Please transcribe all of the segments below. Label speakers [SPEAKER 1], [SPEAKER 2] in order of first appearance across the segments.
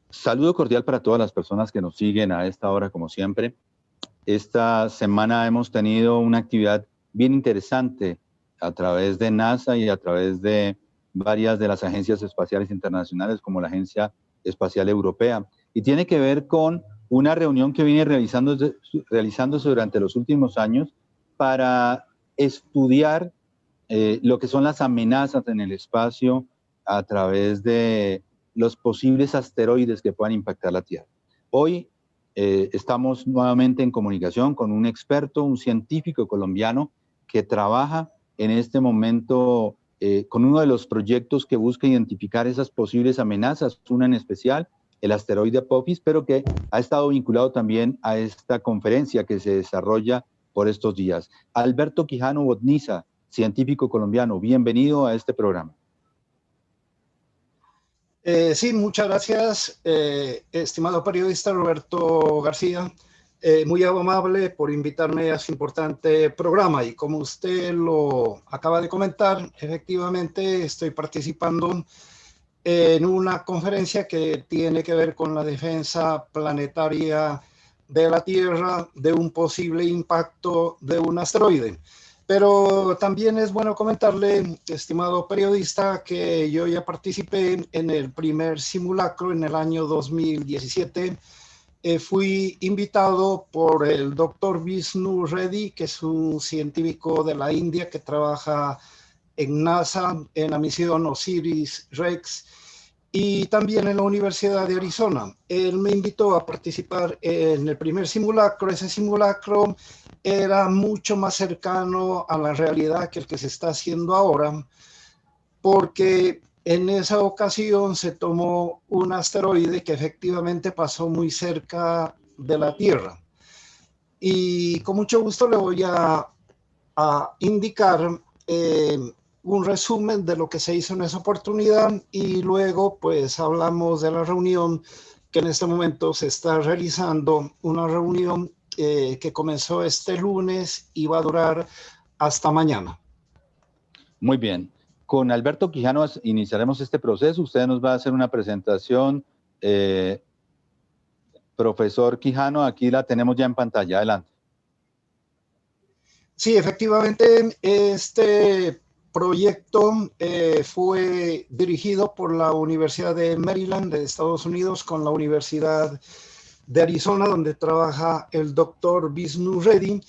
[SPEAKER 1] Saludo cordial para todas las personas que nos siguen a esta hora, como siempre. Esta semana hemos tenido una actividad bien interesante a través de NASA y a través de varias de las agencias espaciales internacionales, como la Agencia Espacial Europea. Y tiene que ver con una reunión que viene realizándose durante los últimos años para estudiar lo que son las amenazas en el espacio a través de los posibles asteroides que puedan impactar la Tierra. Hoy estamos nuevamente en comunicación con un experto, un científico colombiano que trabaja en este momento con uno de los proyectos que busca identificar esas posibles amenazas, una en especial, el asteroide Apophis, pero que ha estado vinculado también a esta conferencia que se desarrolla por estos días. Alberto Quijano Botniza, científico colombiano, bienvenido a este programa.
[SPEAKER 2] Sí, muchas gracias, estimado periodista Roberto García. Muy amable por invitarme a su importante programa. Y como usted lo acaba de comentar, efectivamente estoy participando en una conferencia que tiene que ver con la defensa planetaria de la Tierra de un posible impacto de un asteroide. Pero también es bueno comentarle, estimado periodista, que yo ya participé en el primer simulacro en el año 2017. Fui invitado por el doctor Vishnu Reddy, que es un científico de la India que trabaja en NASA en la misión OSIRIS-REx y también en la Universidad de Arizona. Él me invitó a participar en el primer simulacro. Ese simulacro era mucho más cercano a la realidad que el que se está haciendo ahora, porque en esa ocasión se tomó un asteroide que efectivamente pasó muy cerca de la Tierra. Y con mucho gusto le voy a indicar un resumen de lo que se hizo en esa oportunidad y luego pues hablamos de la reunión que en este momento se está realizando, una reunión que comenzó este lunes y va a durar hasta mañana.
[SPEAKER 1] Muy bien. Con Alberto Quijano iniciaremos este proceso. Usted nos va a hacer una presentación. Profesor Quijano, aquí la tenemos ya en pantalla. Adelante.
[SPEAKER 2] Sí, efectivamente, este proyecto fue dirigido por la Universidad de Maryland de Estados Unidos con la Universidad de Arizona, donde trabaja el doctor Vishnu Reddy.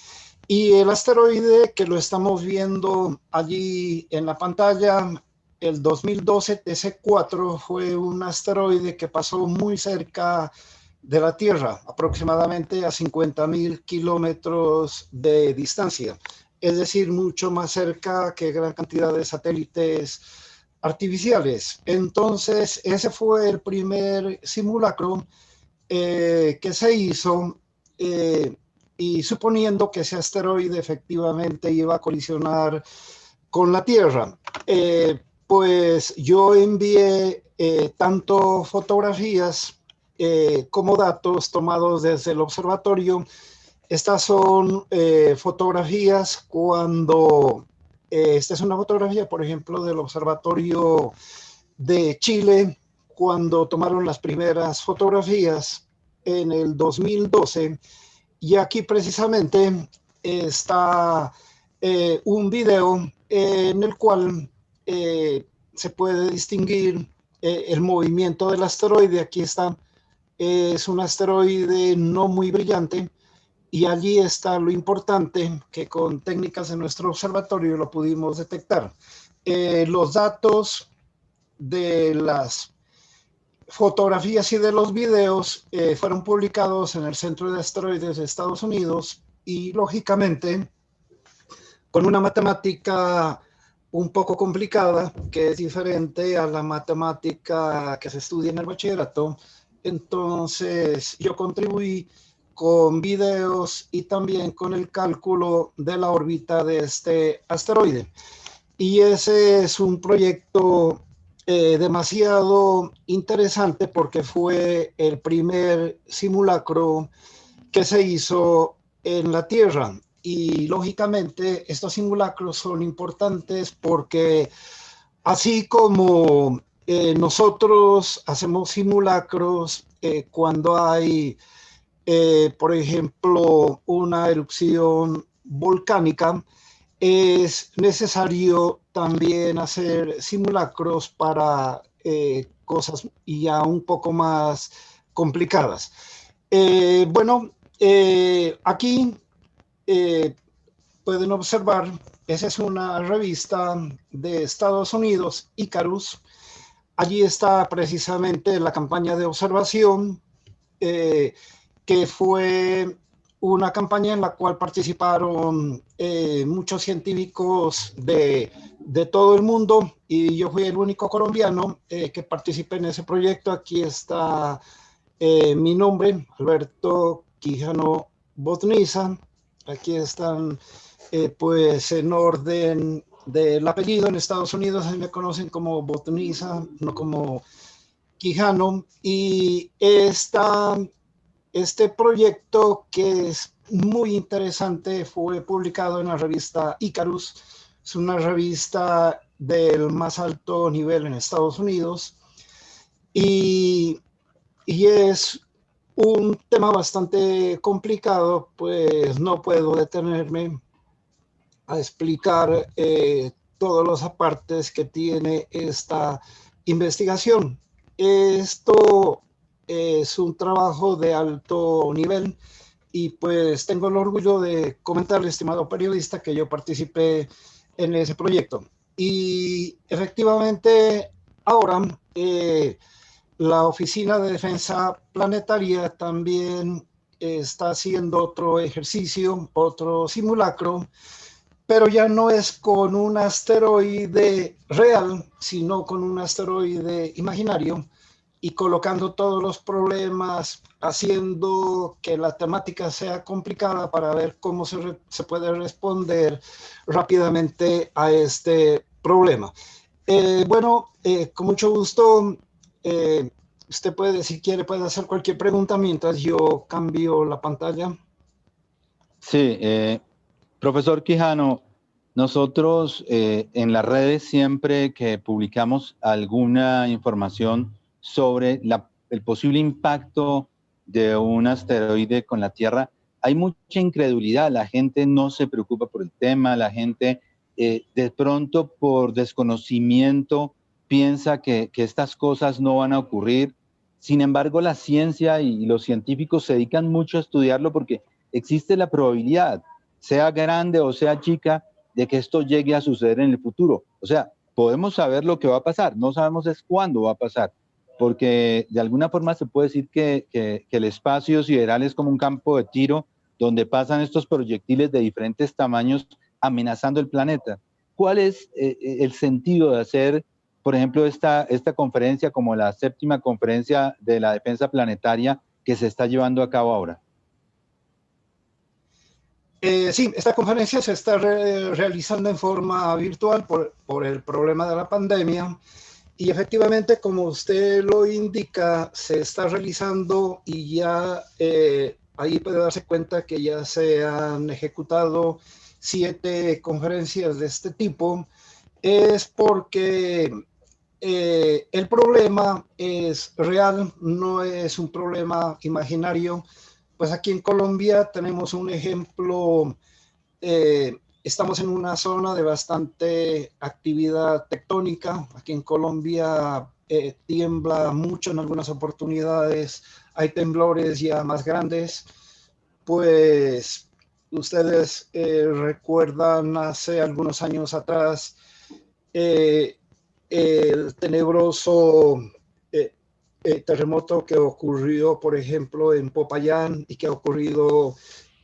[SPEAKER 2] Y el asteroide que lo estamos viendo allí en la pantalla, el 2012 TC4, fue un asteroide que pasó muy cerca de la Tierra, aproximadamente a 50.000 kilómetros de distancia, es decir, mucho más cerca que gran cantidad de satélites artificiales. Entonces, ese fue el primer simulacro que se hizo y suponiendo que ese asteroide efectivamente iba a colisionar con la Tierra. Pues yo envié tanto fotografías como datos tomados desde el observatorio. Estas son fotografías cuando, esta es una fotografía, por ejemplo, del observatorio de Chile, cuando tomaron las primeras fotografías en el 2012. Y aquí precisamente está un video en el cual se puede distinguir el movimiento del asteroide. Aquí está. Es un asteroide no muy brillante y allí está lo importante, que con técnicas de nuestro observatorio lo pudimos detectar. Los datos de las fotografías y de los videos fueron publicados en el Centro de Asteroides de Estados Unidos y lógicamente con una matemática un poco complicada que es diferente a la matemática que se estudia en el bachillerato. Entonces yo contribuí con videos y también con el cálculo de la órbita de este asteroide. Y ese es un proyecto demasiado interesante porque fue el primer simulacro que se hizo en la Tierra. Y lógicamente estos simulacros son importantes porque así como nosotros hacemos simulacros cuando hay, por ejemplo, una erupción volcánica. Es necesario también hacer simulacros para cosas ya un poco más complicadas. Bueno, aquí pueden observar, esa es una revista de Estados Unidos, Icarus. Allí está precisamente la campaña de observación, que fue una campaña en la cual participaron muchos científicos de todo el mundo, y yo fui el único colombiano que participé en ese proyecto. Aquí está mi nombre, Alberto Quijano Botniza. Aquí están, pues en orden del apellido. En Estados Unidos me conocen como Botniza, no como Quijano. Y este proyecto, que es muy interesante, fue publicado en la revista Icarus. Es una revista del más alto nivel en Estados Unidos, y es un tema bastante complicado, pues no puedo detenerme a explicar todas las partes que tiene esta investigación. Esto es un trabajo de alto nivel, y pues tengo el orgullo de comentarle, estimado periodista, que yo participé en ese proyecto. Y efectivamente ahora la Oficina de Defensa Planetaria también está haciendo otro ejercicio, otro simulacro, pero ya no es con un asteroide real, sino con un asteroide imaginario, y colocando todos los problemas, haciendo que la temática sea complicada para ver cómo se puede responder rápidamente a este problema. Bueno, con mucho gusto, eh, usted puede, si quiere, puede hacer cualquier pregunta mientras yo cambio la pantalla.
[SPEAKER 1] Sí, profesor Quijano, nosotros en las redes siempre que publicamos alguna información sobre el posible impacto de un asteroide con la Tierra, hay mucha incredulidad, la gente no se preocupa por el tema, la gente de pronto por desconocimiento piensa que estas cosas no van a ocurrir. Sin embargo, la ciencia y los científicos se dedican mucho a estudiarlo porque existe la probabilidad, sea grande o sea chica, de que esto llegue a suceder en el futuro. O sea, podemos saber lo que va a pasar, no sabemos es cuándo va a pasar, porque de alguna forma se puede decir que el espacio sideral es como un campo de tiro donde pasan estos proyectiles de diferentes tamaños amenazando el planeta. ¿Cuál es el sentido de hacer, por ejemplo, esta conferencia como la 7ª conferencia de la defensa planetaria que se está llevando a cabo ahora?
[SPEAKER 2] Sí, esta conferencia se está realizando en forma virtual por el problema de la pandemia, y efectivamente, como usted lo indica, se está realizando, y ya ahí puede darse cuenta que ya se han ejecutado 7 conferencias de este tipo. Es porque el problema es real, no es un problema imaginario. Pues aquí en Colombia tenemos un ejemplo. Estamos en una zona de bastante actividad tectónica. Aquí en Colombia tiembla mucho en algunas oportunidades, hay temblores ya más grandes. Pues ustedes recuerdan hace algunos años atrás el tenebroso terremoto que ocurrió, por ejemplo, en Popayán, y que ha ocurrido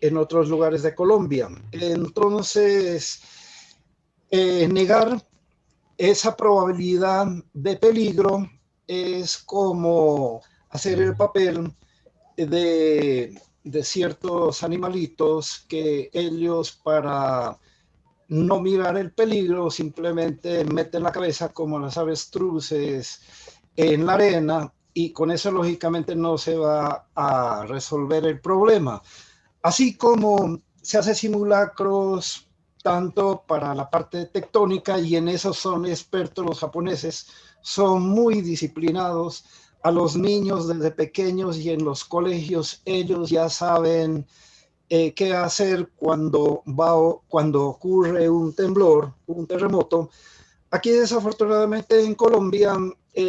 [SPEAKER 2] en otros lugares de Colombia. Entonces, negar esa probabilidad de peligro es como hacer el papel de ciertos animalitos que ellos, para no mirar el peligro, simplemente meten la cabeza como las avestruces en la arena, y con eso lógicamente no se va a resolver el problema. Así como se hace simulacros tanto para la parte tectónica, y en eso son expertos los japoneses, son muy disciplinados. A los niños desde pequeños y en los colegios ellos ya saben qué hacer cuando ocurre un temblor, un terremoto. Aquí desafortunadamente en Colombia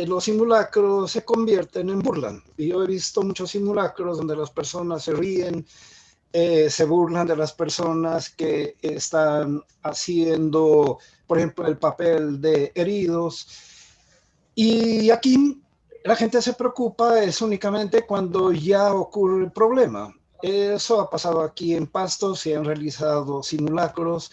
[SPEAKER 2] los simulacros se convierten en burla. Y yo he visto muchos simulacros donde las personas se ríen, se burlan de las personas que están haciendo, por ejemplo, el papel de heridos. Y aquí la gente se preocupa es únicamente cuando ya ocurre el problema. Eso ha pasado aquí en Pasto, se han realizado simulacros.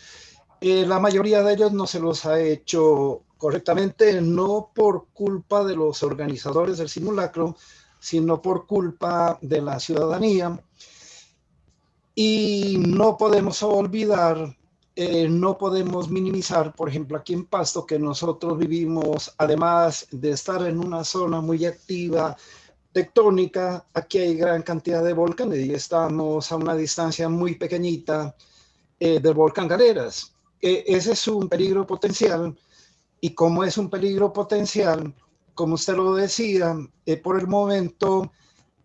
[SPEAKER 2] La mayoría de ellos no se los ha hecho correctamente, no por culpa de los organizadores del simulacro, sino por culpa de la ciudadanía. Y no podemos olvidar, no podemos minimizar, por ejemplo, aquí en Pasto, que nosotros vivimos, además de estar en una zona muy activa, tectónica, aquí hay gran cantidad de volcanes y estamos a una distancia muy pequeñita del volcán Galeras. Ese es un peligro potencial y como es un peligro potencial, como usted lo decía, por el momento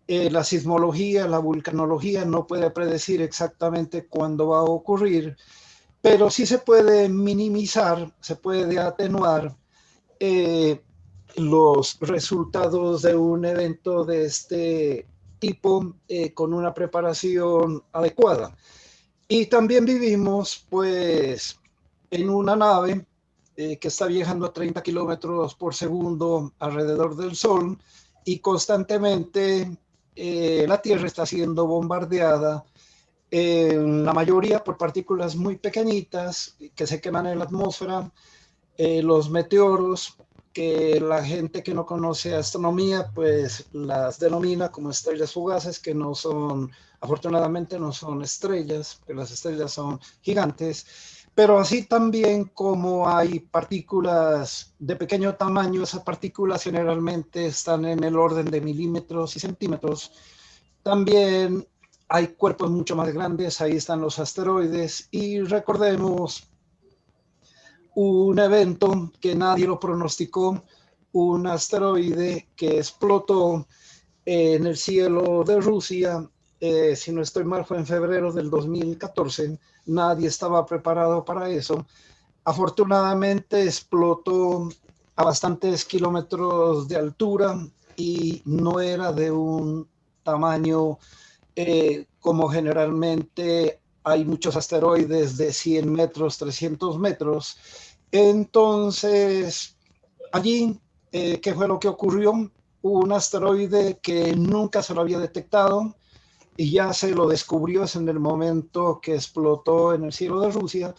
[SPEAKER 2] la sismología, la vulcanología no puede predecir exactamente cuándo va a ocurrir, pero sí se puede minimizar, se puede atenuar eh, los resultados de un evento de este tipo con una preparación adecuada. Y también vivimos pues en una nave que está viajando a 30 kilómetros por segundo alrededor del Sol y constantemente la Tierra está siendo bombardeada, la mayoría por partículas muy pequeñitas que se queman en la atmósfera, los meteoros, que la gente que no conoce astronomía, pues las denomina como estrellas fugaces, que no son, afortunadamente no son estrellas, que las estrellas son gigantes, pero así también como hay partículas de pequeño tamaño, esas partículas generalmente están en el orden de milímetros y centímetros, también hay cuerpos mucho más grandes, ahí están los asteroides, y recordemos un evento que nadie lo pronosticó, un asteroide que explotó en el cielo de Rusia, si no estoy mal fue en febrero del 2014, nadie estaba preparado para eso. Afortunadamente explotó a bastantes kilómetros de altura y no era de un tamaño como generalmente hay muchos asteroides de 100 metros, 300 metros. Entonces, allí, ¿qué fue lo que ocurrió? Un asteroide que nunca se lo había detectado y ya se lo descubrió en el momento que explotó en el cielo de Rusia.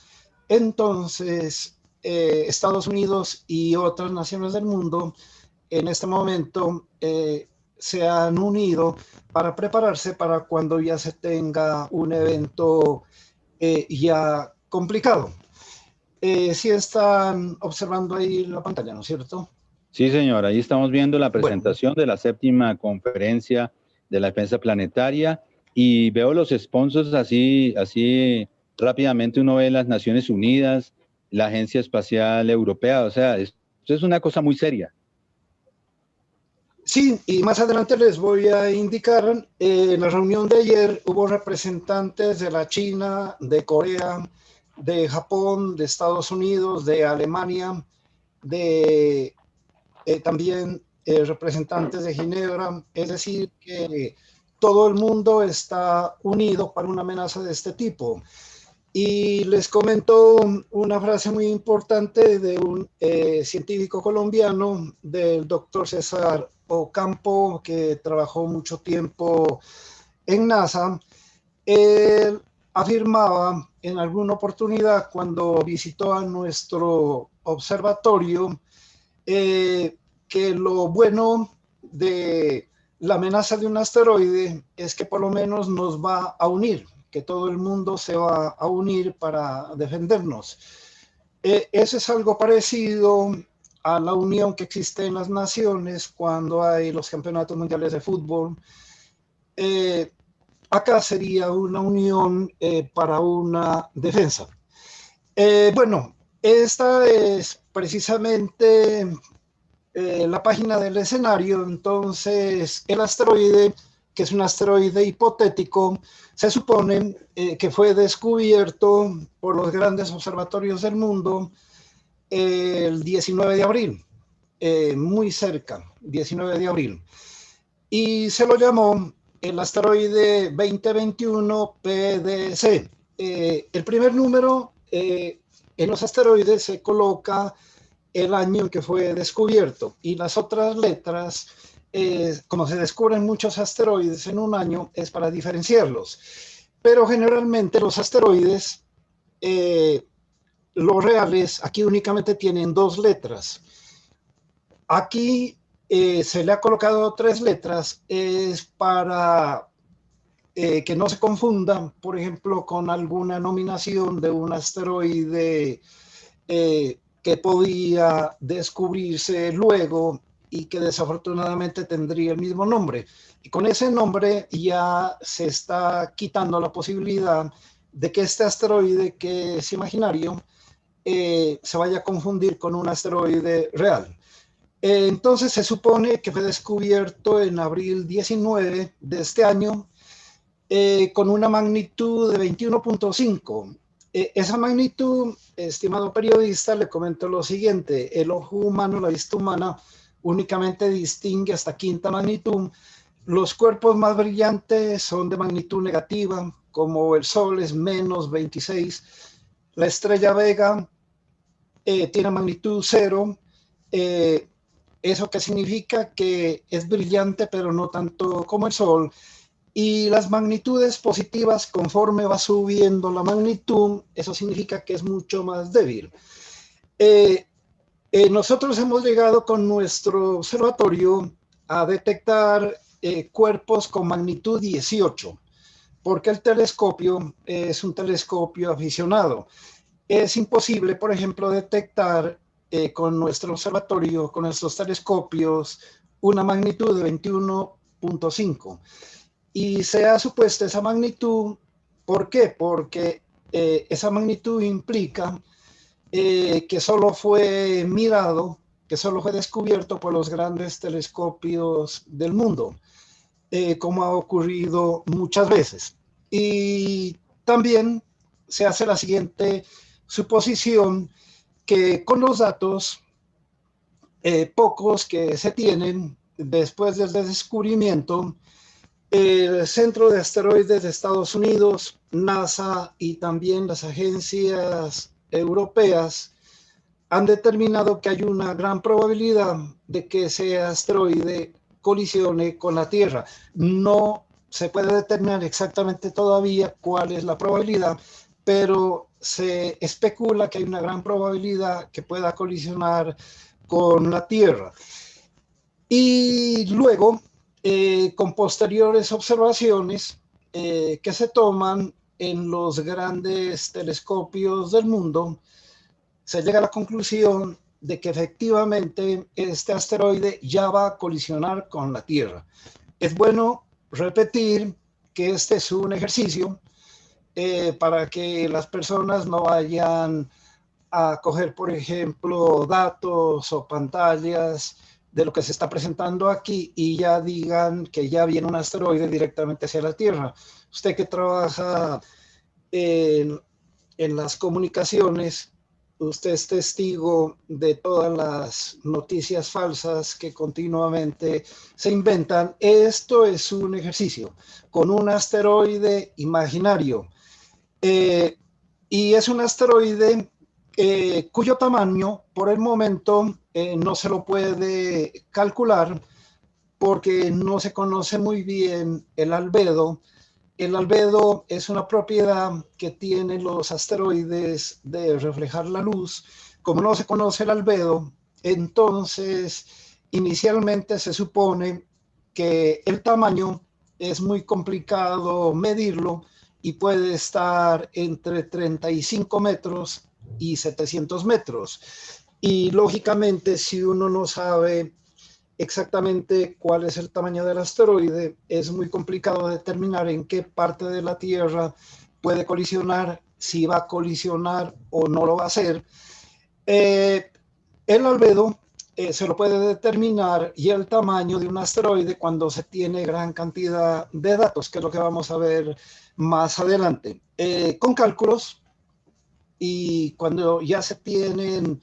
[SPEAKER 2] Entonces, Estados Unidos y otras naciones del mundo en este momento se han unido para prepararse para cuando ya se tenga un evento ya complicado. Sí están observando ahí la pantalla, ¿no es cierto?
[SPEAKER 1] Sí, señor, ahí estamos viendo la
[SPEAKER 2] Bueno,
[SPEAKER 1] presentación de la séptima conferencia de la defensa planetaria y veo los sponsors así rápidamente uno ve las Naciones Unidas, la Agencia Espacial Europea, o sea, esto es una cosa muy seria.
[SPEAKER 2] sí, y más adelante les voy a indicar, en la reunión de ayer hubo representantes de la China, de Corea, de Japón, de Estados Unidos, de Alemania, de también representantes de Ginebra, es decir, que todo el mundo está unido para una amenaza de este tipo. Y les comento una frase muy importante de un científico colombiano, del doctor César Ocampo, que trabajó mucho tiempo en NASA. Él afirmaba en alguna oportunidad cuando visitó a nuestro observatorio que lo bueno de la amenaza de un asteroide es que por lo menos nos va a unir, que todo el mundo se va a unir para defendernos. Eso es algo parecido a la unión que existe en las naciones cuando hay los campeonatos mundiales de fútbol. Acá sería una unión para una defensa. Bueno, esta es precisamente la página del escenario. Entonces, el asteroide, que es un asteroide hipotético, se supone que fue descubierto por los grandes observatorios del mundo el 19 de abril, muy cerca, 19 de abril. Y se lo llamó el asteroide 2021 PDC. El primer número en los asteroides se coloca el año en que fue descubierto, y las otras letras, como se descubren muchos asteroides en un año, es para diferenciarlos. Pero generalmente los asteroides, los reales, aquí únicamente tienen dos letras. Aquí se le ha colocado tres letras, es para que no se confunda, por ejemplo, con alguna nominación de un asteroide que podía descubrirse luego y que desafortunadamente tendría el mismo nombre. Y con ese nombre ya se está quitando la posibilidad de que este asteroide, que es imaginario, se vaya a confundir con un asteroide real. Entonces se supone que fue descubierto en abril 19 de este año, con una magnitud de 21.5. Esa magnitud, estimado periodista, le comento lo siguiente: el ojo humano, la vista humana, únicamente distingue hasta quinta magnitud. Los cuerpos más brillantes son de magnitud negativa, como el Sol es menos 26. La estrella Vega tiene magnitud 0. ¿Eso qué significa? Que es brillante, pero no tanto como el Sol. Y las magnitudes positivas, conforme va subiendo la magnitud, eso significa que es mucho más débil. Nosotros hemos llegado con nuestro observatorio a detectar cuerpos con magnitud 18, porque el telescopio es un telescopio aficionado. Es imposible, por ejemplo, detectar con nuestro observatorio, con nuestros telescopios, una magnitud de 21.5. Y se ha supuesto esa magnitud. ¿Por qué? Porque esa magnitud implica que solo fue mirado, que solo fue descubierto por los grandes telescopios del mundo, como ha ocurrido muchas veces. Y también se hace la siguiente suposición, que con los datos pocos que se tienen después del descubrimiento, el Centro de Asteroides de Estados Unidos, NASA y también las agencias europeas han determinado que hay una gran probabilidad de que ese asteroide colisione con la Tierra. No se puede determinar exactamente todavía cuál es la probabilidad, pero se especula que hay una gran probabilidad que pueda colisionar con la Tierra. Y luego, con posteriores observaciones que se toman en los grandes telescopios del mundo, se llega a la conclusión de que efectivamente este asteroide ya va a colisionar con la Tierra. Es bueno repetir que este es un ejercicio para que las personas no vayan a coger, por ejemplo, datos o pantallas de lo que se está presentando aquí y ya digan que ya viene un asteroide directamente hacia la Tierra. Usted que trabaja en las comunicaciones, usted es testigo de todas las noticias falsas que continuamente se inventan. Esto es un ejercicio con un asteroide imaginario. Y es un asteroide cuyo tamaño por el momento no se lo puede calcular, porque no se conoce muy bien el albedo. El albedo es una propiedad que tienen los asteroides de reflejar la luz. Como no se conoce el albedo, entonces inicialmente se supone que el tamaño es muy complicado medirlo y puede estar entre 35 metros y 700 metros. Y lógicamente, si uno no sabe exactamente cuál es el tamaño del asteroide, es muy complicado determinar en qué parte de la Tierra puede colisionar, si va a colisionar o no lo va a hacer. El albedo se lo puede determinar, y el tamaño de un asteroide cuando se tiene gran cantidad de datos, que es lo que vamos a ver más adelante. Con cálculos, y cuando ya se tienen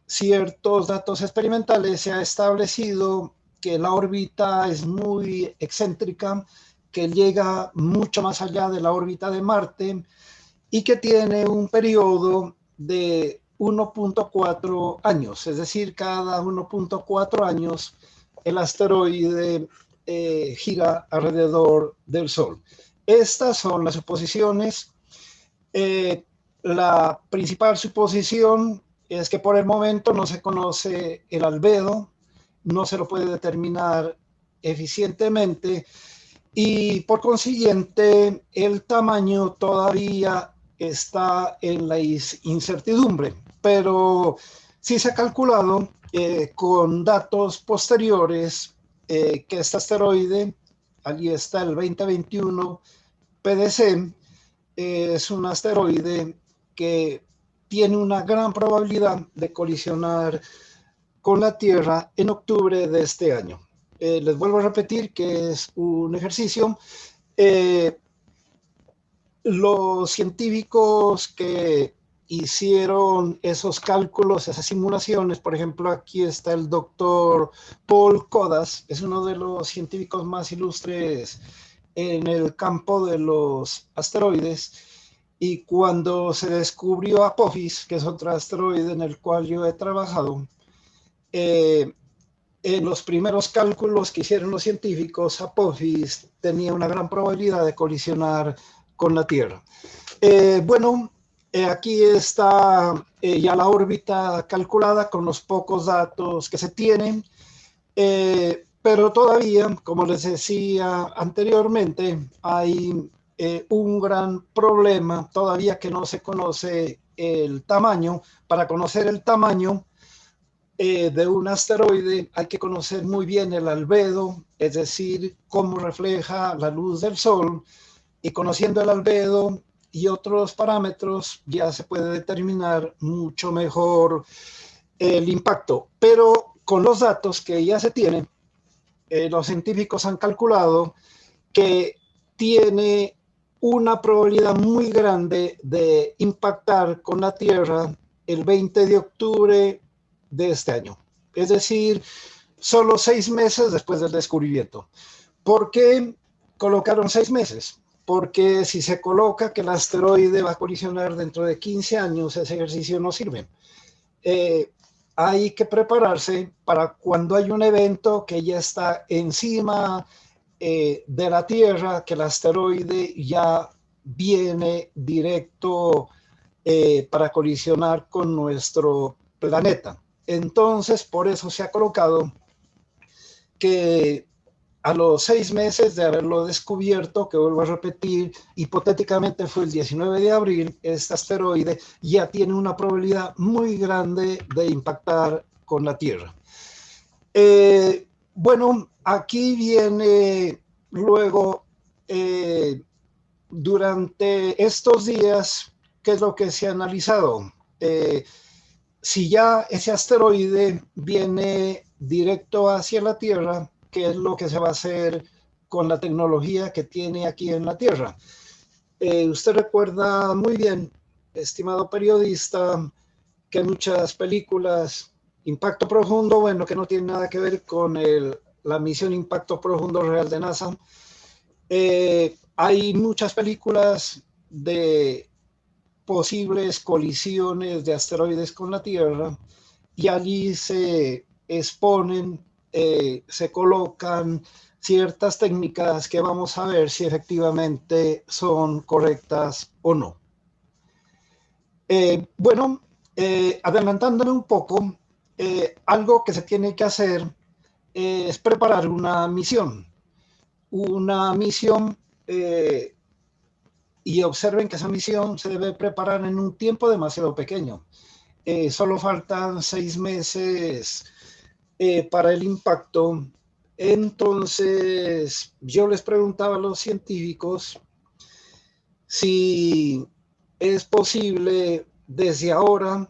[SPEAKER 2] ciertos datos experimentales, se ha establecido que la órbita es muy excéntrica, que llega mucho más allá de la órbita de Marte y que tiene un periodo de 1.4 años, es decir, cada 1.4 años el asteroide gira alrededor del Sol. Estas son las suposiciones. La principal suposición es que por el momento no se conoce el albedo, no se lo puede determinar eficientemente, y por consiguiente el tamaño todavía está en la incertidumbre, pero sí se ha calculado con datos posteriores que este asteroide, allí está el 2021 PDC, es un asteroide que tiene una gran probabilidad de colisionar con la Tierra en octubre de este año. Les vuelvo a repetir que es un ejercicio. Los científicos que hicieron esos cálculos, esas simulaciones, por ejemplo, aquí está el doctor Paul Kodas, es uno de los científicos más ilustres en el campo de los asteroides, y cuando se descubrió Apophis, que es otro asteroide en el cual yo he trabajado, en los primeros cálculos que hicieron los científicos, Apophis tenía una gran probabilidad de colisionar con la Tierra. Aquí está ya la órbita calculada con los pocos datos que se tienen, pero todavía, como les decía anteriormente, hay un gran problema todavía, que no se conoce el tamaño. Para conocer el tamaño de un asteroide hay que conocer muy bien el albedo, es decir, cómo refleja la luz del Sol, y conociendo el albedo y otros parámetros ya se puede determinar mucho mejor el impacto. Pero con los datos que ya se tienen, los científicos han calculado que tiene una probabilidad muy grande de impactar con la Tierra el 20 de octubre de este año. Es decir, solo 6 meses después del descubrimiento. ¿Por qué colocaron 6 meses? Porque si se coloca que el asteroide va a colisionar dentro de 15 años, ese ejercicio no sirve. Hay que prepararse para cuando hay un evento que ya está encima de la Tierra, que el asteroide ya viene directo para colisionar con nuestro planeta. Entonces, por eso se ha colocado que a los 6 meses de haberlo descubierto, que vuelvo a repetir, hipotéticamente fue el 19 de abril, este asteroide ya tiene una probabilidad muy grande de impactar con la Tierra. Aquí viene luego, durante estos días, ¿qué es lo que se ha analizado? Si ya ese asteroide viene directo hacia la Tierra, ¿qué es lo que se va a hacer con la tecnología que tiene aquí en la Tierra? Usted recuerda muy bien, estimado periodista, que muchas películas, Impacto Profundo, bueno, que no tiene nada que ver con la misión Impacto Profundo real de NASA, hay muchas películas de posibles colisiones de asteroides con la Tierra, y allí se exponen, se colocan ciertas técnicas que vamos a ver si efectivamente son correctas o no. Adelantándome un poco, algo que se tiene que hacer es preparar una misión. Y observen que esa misión se debe preparar en un tiempo demasiado pequeño. Solo faltan 6 meses para el impacto. Entonces, yo les preguntaba a los científicos si es posible desde ahora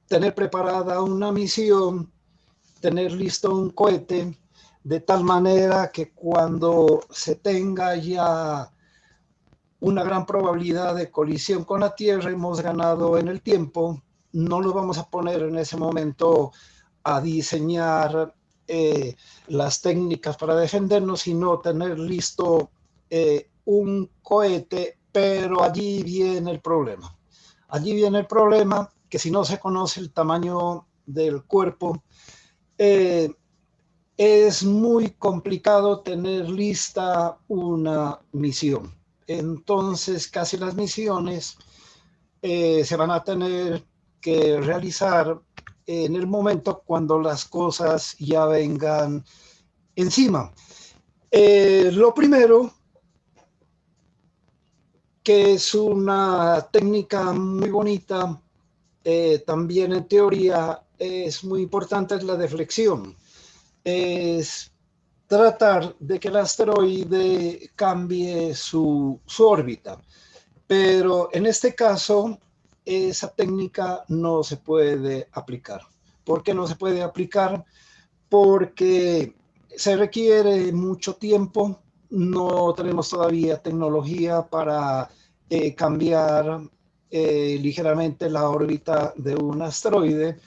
[SPEAKER 2] tener preparada una misión tener listo un cohete de tal manera que cuando se tenga ya una gran probabilidad de colisión con la Tierra, hemos ganado en el tiempo, no lo vamos a poner en ese momento a diseñar las técnicas para defendernos, sino tener listo un cohete, pero allí viene el problema. Allí viene el problema que si no se conoce el tamaño del cuerpo, es muy complicado tener lista una misión. Entonces, casi las misiones se van a tener que realizar en el momento cuando las cosas ya vengan encima. Lo primero, que es una técnica muy bonita, también en teoría es muy importante, es la deflexión. Es tratar de que el asteroide cambie su órbita. Pero en este caso, esa técnica no se puede aplicar. ¿Por qué no se puede aplicar? Porque se requiere mucho tiempo, no tenemos todavía tecnología para cambiar ligeramente la órbita de un asteroide.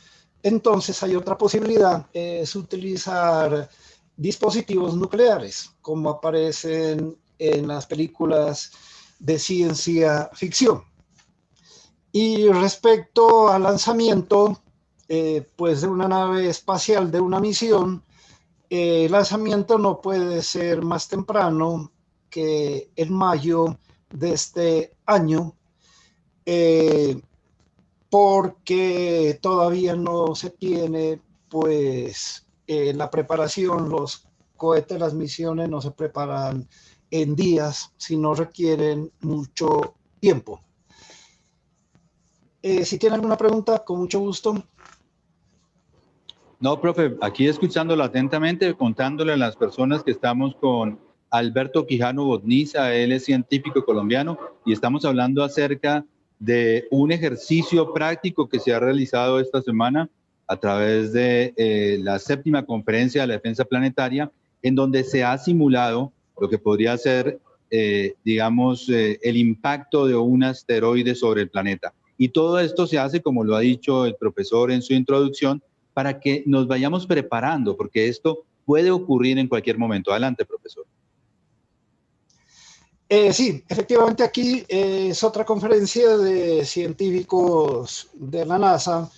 [SPEAKER 2] Entonces hay otra posibilidad, es utilizar dispositivos nucleares, como aparecen en las películas de ciencia ficción. Y respecto al lanzamiento, pues de una nave espacial, de una misión, el lanzamiento no puede ser más temprano que en mayo de este año, porque todavía no se tiene pues la preparación, los cohetes, las misiones no se preparan en días, sino requieren mucho tiempo. Si tiene alguna pregunta, con mucho gusto.
[SPEAKER 1] No, profe, aquí escuchándolo atentamente, contándole a las personas que estamos con Alberto Quijano Botniza, él es científico colombiano y estamos hablando acerca de un ejercicio práctico que se ha realizado esta semana a través de la 7ª Conferencia de la Defensa Planetaria, en donde se ha simulado lo que podría ser, digamos, el impacto de un asteroide sobre el planeta. Y todo esto se hace, como lo ha dicho el profesor en su introducción, para que nos vayamos preparando, porque esto puede ocurrir en cualquier momento. Adelante, profesor.
[SPEAKER 2] Sí, efectivamente aquí es otra conferencia de científicos de la NASA,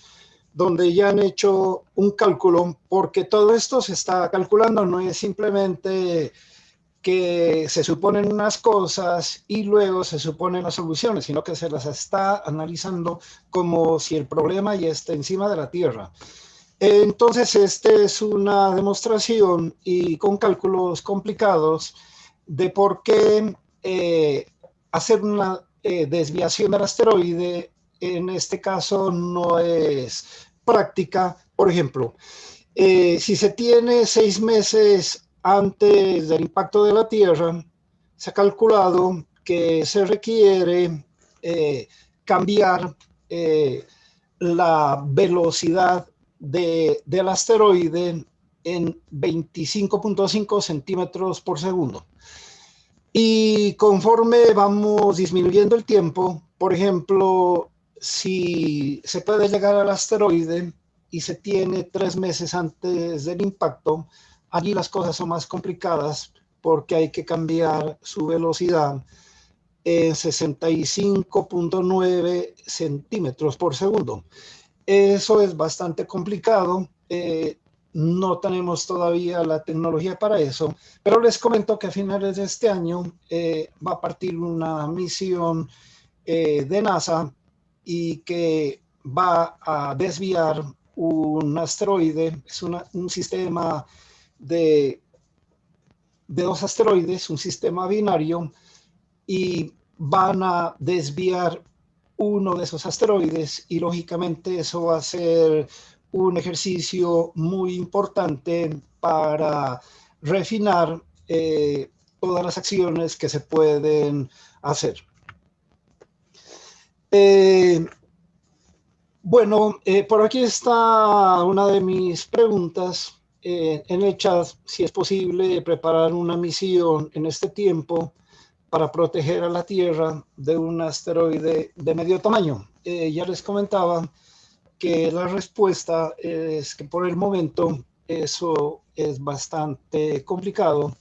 [SPEAKER 2] donde ya han hecho un cálculo, porque todo esto se está calculando, no es simplemente que se suponen unas cosas y luego se suponen las soluciones, sino que se las está analizando como si el problema ya está encima de la Tierra. Entonces, este es una demostración y con cálculos complicados de por qué hacer una desviación del asteroide en este caso no es práctica. Por ejemplo, si se tiene 6 meses antes del impacto de la Tierra, se ha calculado que se requiere cambiar la velocidad del asteroide en 25.5 centímetros por segundo. Y conforme vamos disminuyendo el tiempo, por ejemplo, si se puede llegar al asteroide y se tiene 3 meses antes del impacto, allí las cosas son más complicadas porque hay que cambiar su velocidad en 65.9 centímetros por segundo. Eso es bastante complicado. No tenemos todavía la tecnología para eso, pero les comento que a finales de este año va a partir una misión de NASA y que va a desviar un asteroide, es un sistema de 2 asteroides, un sistema binario, y van a desviar uno de esos asteroides y lógicamente eso va a ser un ejercicio muy importante para refinar todas las acciones que se pueden hacer. Bueno, por aquí está una de mis preguntas en el chat, si es posible preparar una misión en este tiempo para proteger a la Tierra de un asteroide de medio tamaño. Ya les comentaba que la respuesta es que por el momento eso es bastante complicado,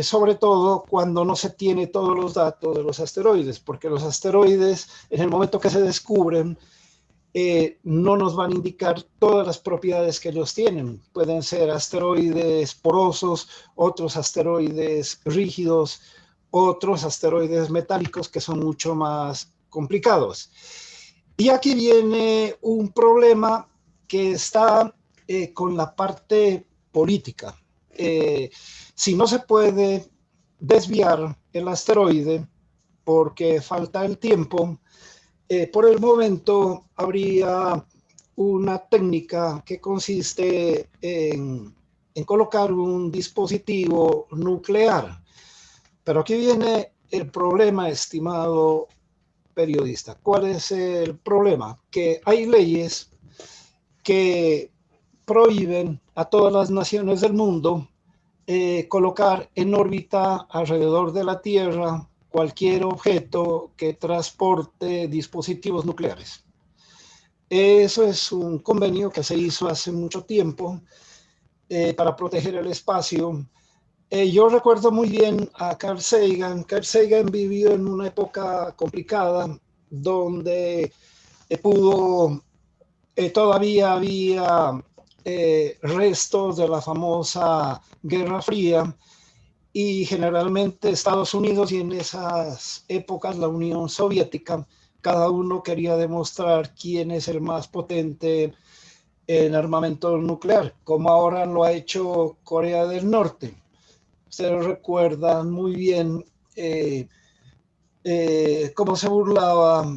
[SPEAKER 2] sobre todo cuando no se tiene todos los datos de los asteroides, porque los asteroides en el momento que se descubren no nos van a indicar todas las propiedades que ellos tienen. Pueden ser asteroides porosos, otros asteroides rígidos, otros asteroides metálicos que son mucho más complicados. Y aquí viene un problema que está con la parte política. Si no se puede desviar el asteroide porque falta el tiempo, por el momento habría una técnica que consiste en colocar un dispositivo nuclear. Pero aquí viene el problema, estimado periodista. ¿Cuál es el problema? Que hay leyes que prohíben a todas las naciones del mundo colocar en órbita alrededor de la Tierra cualquier objeto que transporte dispositivos nucleares. Eso es un convenio que se hizo hace mucho tiempo para proteger el espacio. Yo recuerdo muy bien a Carl Sagan. Carl Sagan vivió en una época complicada donde todavía había restos de la famosa Guerra Fría, y generalmente Estados Unidos y en esas épocas la Unión Soviética, cada uno quería demostrar quién es el más potente en armamento nuclear, como ahora lo ha hecho Corea del Norte. Ustedes recuerdan muy bien cómo se burlaba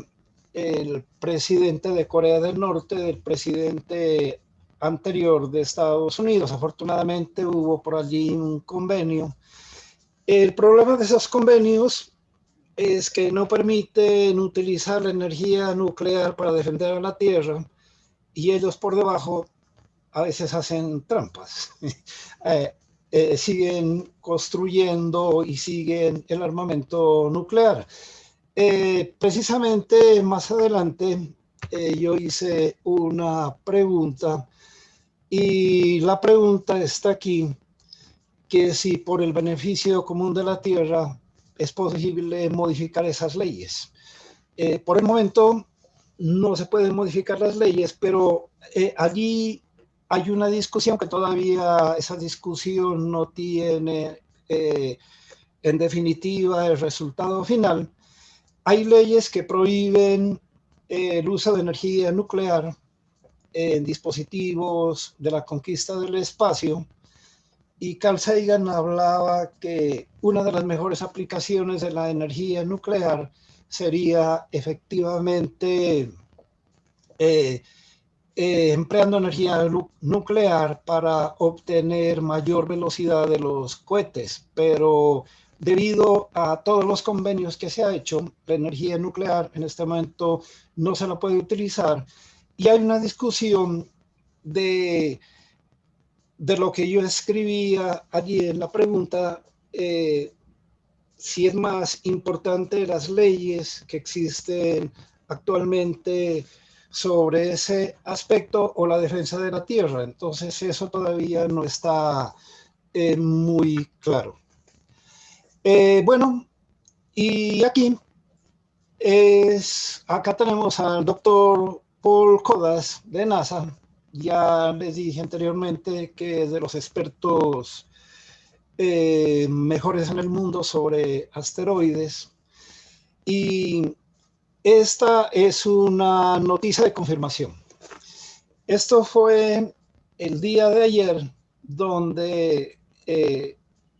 [SPEAKER 2] el presidente de Corea del Norte del presidente anterior de Estados Unidos. Afortunadamente hubo por allí un convenio. El problema de esos convenios es que no permiten utilizar la energía nuclear para defender a la Tierra, y ellos por debajo a veces hacen trampas. Siguen construyendo y siguen el armamento nuclear. Precisamente más adelante yo hice una pregunta, y la pregunta está aquí, que si por el beneficio común de la Tierra es posible modificar esas leyes. Por el momento no se pueden modificar las leyes, pero allí hay una discusión que todavía esa discusión no tiene en definitiva el resultado final. Hay leyes que prohíben el uso de energía nuclear en dispositivos de la conquista del espacio, y Carl Sagan hablaba que una de las mejores aplicaciones de la energía nuclear sería efectivamente empleando energía nuclear para obtener mayor velocidad de los cohetes, pero debido a todos los convenios que se ha hecho, la energía nuclear en este momento no se la puede utilizar, y hay una discusión de lo que yo escribía allí en la pregunta, si es más importante las leyes que existen actualmente sobre ese aspecto o la defensa de la tierra. Entonces eso todavía no está muy claro. Bueno, y aquí acá tenemos al doctor Paul Kodas de NASA. Ya les dije anteriormente que es de los expertos mejores en el mundo sobre asteroides. Y esta es una noticia de confirmación. Esto fue el día de ayer, donde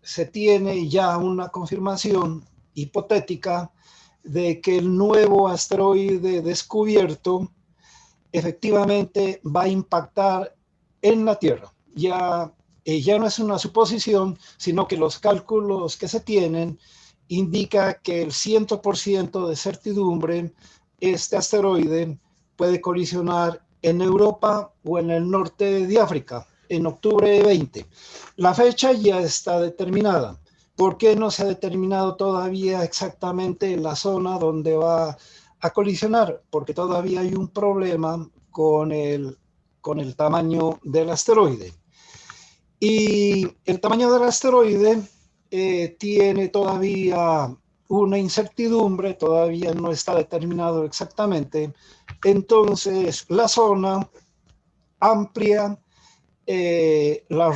[SPEAKER 2] se tiene ya una confirmación hipotética de que el nuevo asteroide descubierto efectivamente va a impactar en la Tierra. Ya no es una suposición, sino que los cálculos que se tienen indica que el 100% de certidumbre este asteroide puede colisionar en Europa o en el norte de África en octubre 20. La fecha ya está determinada. ¿Por qué no se ha determinado todavía exactamente la zona donde va a colisionar? Porque todavía hay un problema con el tamaño del asteroide. Y el tamaño del asteroide tiene todavía una incertidumbre, todavía no está determinado exactamente. Entonces, la zona amplia, la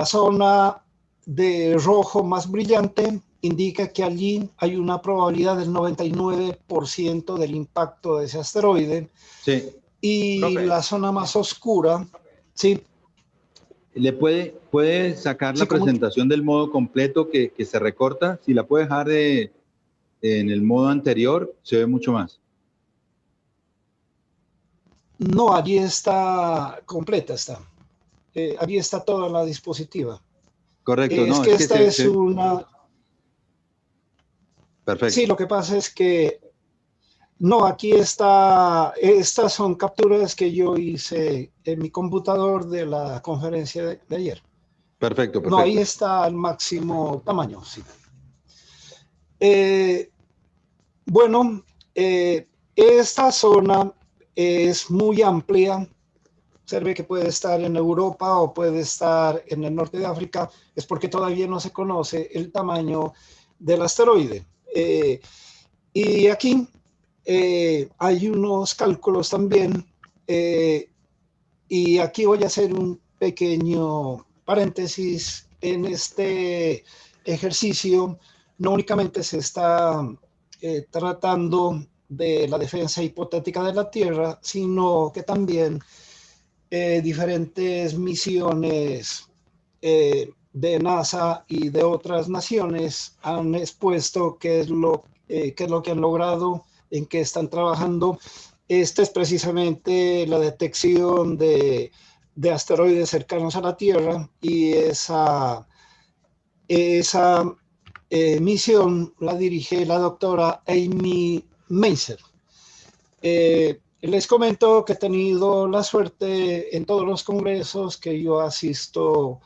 [SPEAKER 2] zona de rojo más brillante indica que allí hay una probabilidad del 99% del impacto de ese asteroide.
[SPEAKER 1] Sí.
[SPEAKER 2] Y
[SPEAKER 1] Profe,
[SPEAKER 2] la zona más oscura, sí.
[SPEAKER 1] ¿le puede sacar
[SPEAKER 2] Sí,
[SPEAKER 1] la presentación del modo completo que se recorta? Si la puede dejar en el modo anterior, se ve mucho más.
[SPEAKER 2] No, allí está completa, está. Allí está toda la dispositiva.
[SPEAKER 1] Correcto,
[SPEAKER 2] Es
[SPEAKER 1] no,
[SPEAKER 2] que
[SPEAKER 1] es que
[SPEAKER 2] esta es una... Sí,
[SPEAKER 1] perfecto.
[SPEAKER 2] lo que pasa es que no, aquí está, estas son capturas que yo hice en mi computador de la conferencia de ayer.
[SPEAKER 1] Perfecto,
[SPEAKER 2] No, ahí
[SPEAKER 1] perfecto.
[SPEAKER 2] está el máximo tamaño, sí. Eh, bueno, esta zona es muy amplia. Observe que puede estar en Europa o puede estar en el norte de África. Es porque todavía no se conoce el tamaño del asteroide. Y aquí hay unos cálculos también. Y aquí voy a hacer un pequeño paréntesis. En este ejercicio no únicamente se está tratando de la defensa hipotética de la Tierra, sino que también diferentes misiones de NASA y de otras naciones han expuesto qué es lo que han logrado, en qué están trabajando. Esta es precisamente la detección de asteroides cercanos a la Tierra y esa misión la dirige la doctora Amy Mainzer. Les comento que he tenido la suerte en todos los congresos que yo asisto,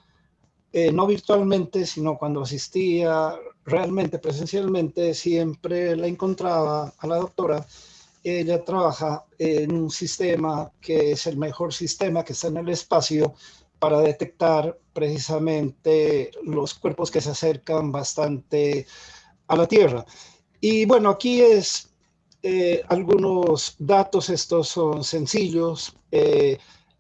[SPEAKER 2] no virtualmente, sino cuando asistía realmente presencialmente, siempre la encontraba a la doctora. Ella trabaja en un sistema que es el mejor sistema que está en el espacio para detectar precisamente los cuerpos que se acercan bastante a la Tierra. Y bueno, aquí es algunos datos, estos son sencillos.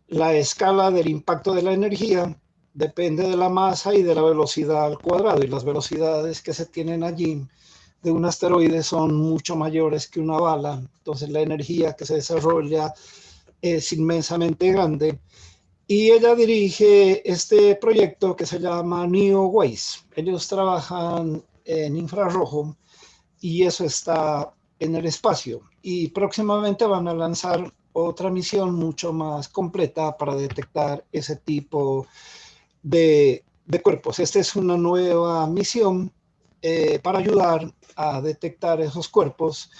[SPEAKER 2] La escala del impacto de la energía depende de la masa y de la velocidad al cuadrado, y las velocidades que se tienen allí de un asteroide son mucho mayores que una bala. Entonces la energía que se desarrolla es inmensamente grande. Y ella dirige este proyecto que se llama NEOWACE. Ellos trabajan en infrarrojo y eso está en el espacio. Y próximamente van a lanzar otra misión mucho más completa para detectar ese tipo de cuerpos. Esta es una nueva misión para ayudar a detectar esos cuerpos.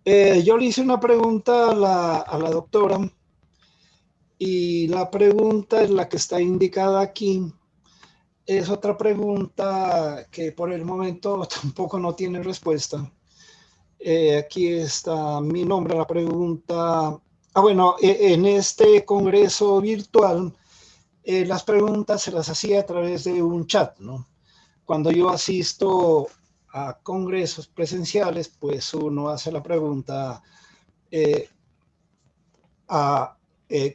[SPEAKER 2] Yo le hice una pregunta a la doctora y la pregunta es la que está indicada aquí. Es otra pregunta que por el momento tampoco no tiene respuesta. Aquí está mi nombre, la pregunta. Bueno, en este congreso virtual, las preguntas se las hacía a través de un chat, ¿no? Cuando yo asisto a congresos presenciales, pues uno hace la pregunta eh,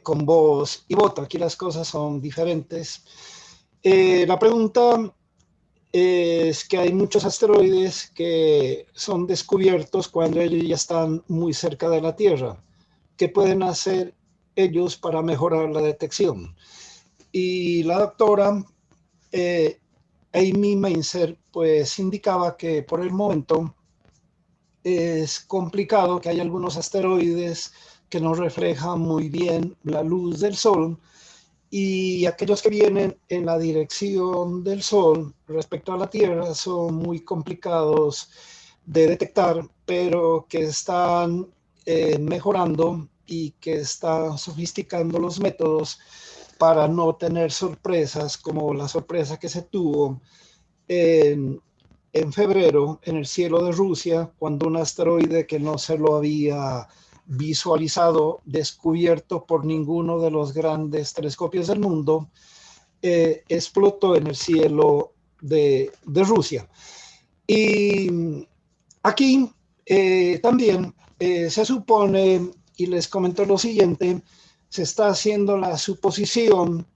[SPEAKER 2] con voz y voto. Aquí las cosas son diferentes. La pregunta es que hay muchos asteroides que son descubiertos cuando ellos ya están muy cerca de la Tierra. ¿Qué pueden hacer ellos para mejorar la detección? Y la doctora Amy Mainzer pues indicaba que por el momento es complicado, que hay algunos asteroides que no reflejan muy bien la luz del Sol, y aquellos que vienen en la dirección del Sol respecto a la Tierra son muy complicados de detectar, pero que están mejorando y que está sofisticando los métodos para no tener sorpresas como la sorpresa que se tuvo en febrero en el cielo de Rusia, cuando un asteroide que no se lo había visualizado, descubierto por ninguno de los grandes telescopios del mundo, explotó en el cielo de Rusia. Y aquí también se supone, y les comento lo siguiente, se está haciendo la suposición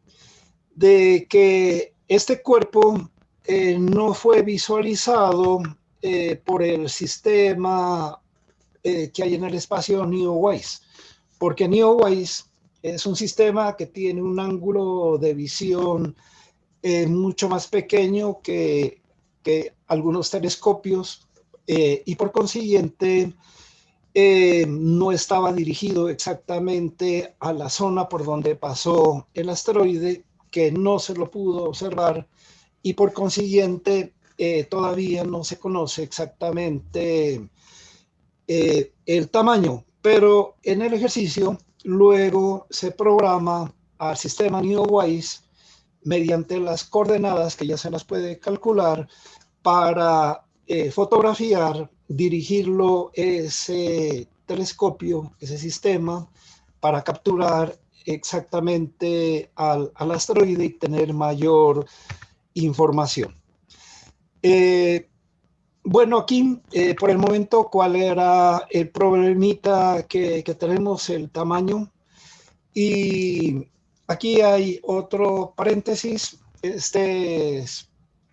[SPEAKER 2] de que este cuerpo no fue visualizado por el sistema que hay en el espacio NEOWISE, porque NEOWISE es un sistema que tiene un ángulo de visión mucho más pequeño que algunos telescopios y por consiguiente no estaba dirigido exactamente a la zona por donde pasó el asteroide, que no se lo pudo observar y por consiguiente todavía no se conoce exactamente el tamaño, pero en el ejercicio luego se programa al sistema NEOWISE mediante las coordenadas que ya se las puede calcular para fotografiar, dirigirlo ese telescopio, ese sistema, para capturar exactamente al asteroide y tener mayor información. Bueno, aquí por el momento, ¿cuál era el problemita que tenemos? El tamaño. Y aquí hay otro paréntesis. Este es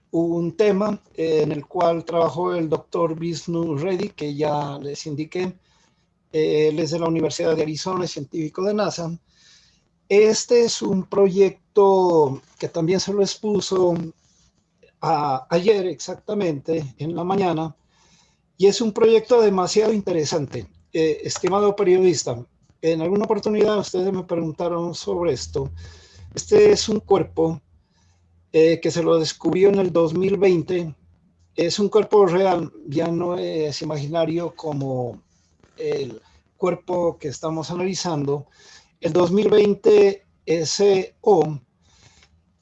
[SPEAKER 2] un tema en el cual trabajó el doctor Vishnu Reddy, que ya les indiqué. Él es de la Universidad de Arizona, es científico de NASA. Este es un proyecto que también se lo expuso ayer exactamente, en la mañana, y es un proyecto demasiado interesante. Estimado periodista, en alguna oportunidad ustedes me preguntaron sobre esto. Este es un cuerpo que se lo descubrió en el 2020. Es un cuerpo real, ya no es imaginario como el cuerpo que estamos analizando. El 2020 SO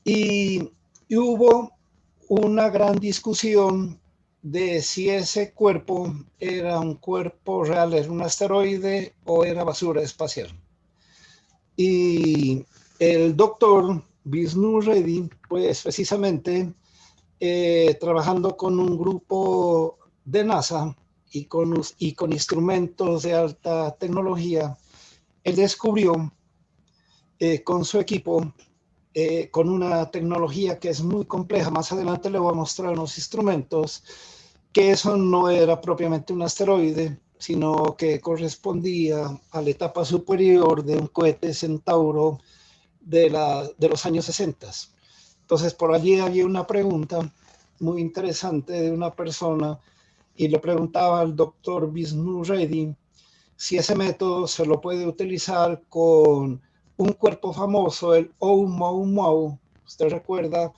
[SPEAKER 2] y hubo una gran discusión de si ese cuerpo era un cuerpo real, era un asteroide o era basura espacial. Y el doctor Vishnu Reddy, pues precisamente trabajando con un grupo de NASA y con instrumentos de alta tecnología, él descubrió con su equipo con una tecnología que es muy compleja. Más adelante le voy a mostrar unos instrumentos, que eso no era propiamente un asteroide, sino que correspondía a la etapa superior de un cohete Centauro de los años 60. Entonces, por allí había una pregunta muy interesante de una persona y le preguntaba al doctor Vishnu Reddy si ese método se lo puede utilizar con un cuerpo famoso, el Oumuamua. Usted recuerda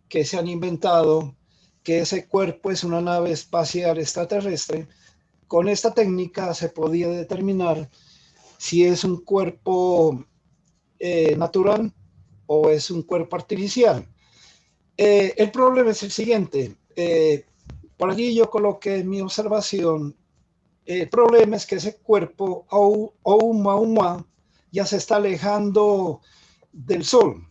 [SPEAKER 2] que se han inventado que ese cuerpo es una nave espacial extraterrestre. Con esta técnica se podía determinar si es un cuerpo natural o es un cuerpo artificial. El problema es el siguiente. Por allí yo coloqué mi observación. El problema es que ese cuerpo Oumuamua ya se está alejando del Sol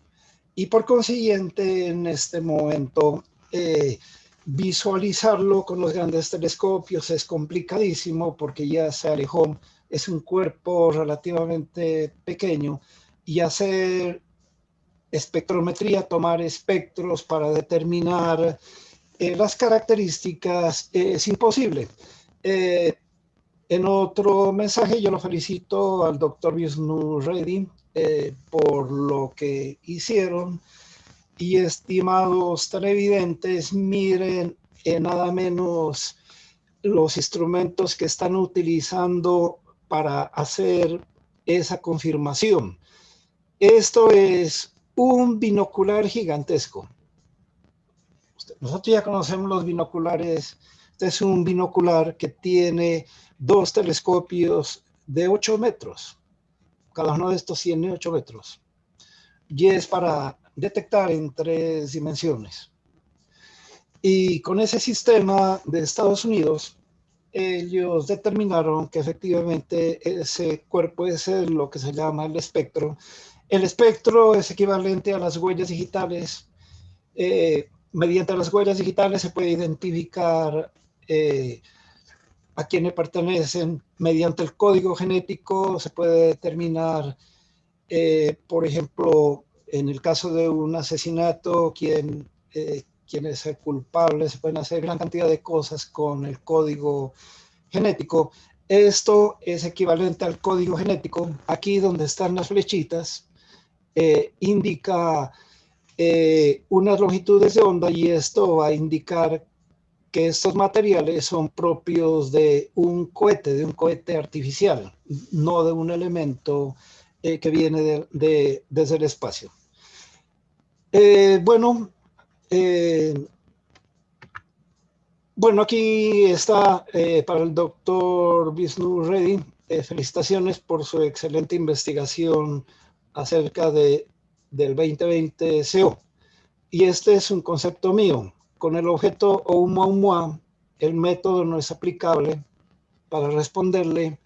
[SPEAKER 2] y por consiguiente en este momento visualizarlo con los grandes telescopios es complicadísimo porque ya se alejó, es un cuerpo relativamente pequeño y hacer espectrometría, tomar espectros para determinar las características es imposible. En otro mensaje yo lo felicito al doctor Vishnu Reddy por lo que hicieron. Y estimados televidentes, miren nada menos los instrumentos que están utilizando para hacer esa confirmación. Esto es un binocular gigantesco. Nosotros ya conocemos los binoculares. Este es un binocular que tiene dos telescopios de 8 metros. Cada uno de estos tiene 8 metros. Y es para detectar en 3 dimensiones. Y con ese sistema de Estados Unidos, ellos determinaron que efectivamente ese cuerpo es lo que se llama el espectro. El espectro es equivalente a las huellas digitales. Mediante las huellas digitales se puede identificar a quiénes pertenecen. Mediante el código genético se puede determinar, por ejemplo, en el caso de un asesinato, quién es el culpable. Se pueden hacer gran cantidad de cosas con el código genético. Esto es equivalente al código genético. Aquí donde están las flechitas, indica unas longitudes de onda, y esto va a indicar que estos materiales son propios de un cohete artificial, no de un elemento que viene desde el espacio. Bueno, aquí está para el doctor Vishnu Reddy. Felicitaciones por su excelente investigación acerca del 2020 CO. Y este es un concepto mío. Con el objeto Oumuamua, el método no es aplicable para responderle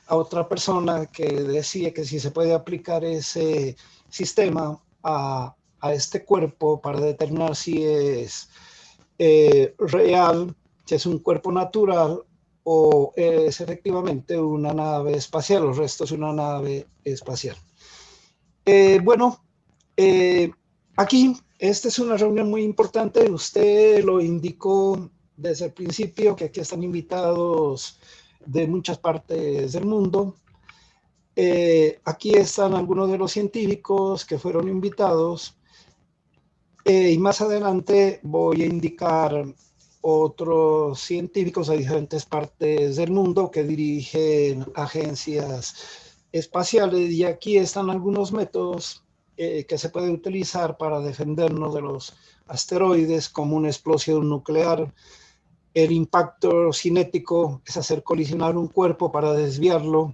[SPEAKER 2] a otra persona que decía que si se puede aplicar ese sistema a este cuerpo para determinar si es real, si es un cuerpo natural o es efectivamente una nave espacial, los restos de una nave espacial. Aquí, esta es una reunión muy importante. Usted lo indicó desde el principio, que aquí están invitados de muchas partes del mundo. Aquí están algunos de los científicos que fueron invitados. Y más adelante voy a indicar otros científicos de diferentes partes del mundo que dirigen agencias espaciales. Y aquí están algunos métodos que se pueden utilizar para defendernos de los asteroides, como una explosión nuclear. El impacto cinético es hacer colisionar un cuerpo para desviarlo.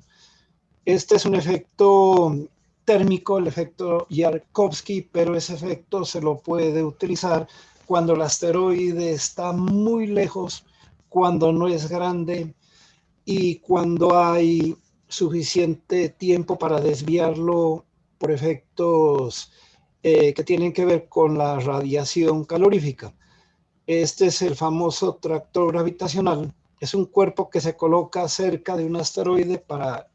[SPEAKER 2] Este es un efecto térmico, el efecto Yarkovsky, pero ese efecto se lo puede utilizar cuando el asteroide está muy lejos, cuando no es grande y cuando hay suficiente tiempo para desviarlo por efectos que tienen que ver con la radiación calorífica. Este es el famoso tractor gravitacional. Es un cuerpo que se coloca cerca de un asteroide para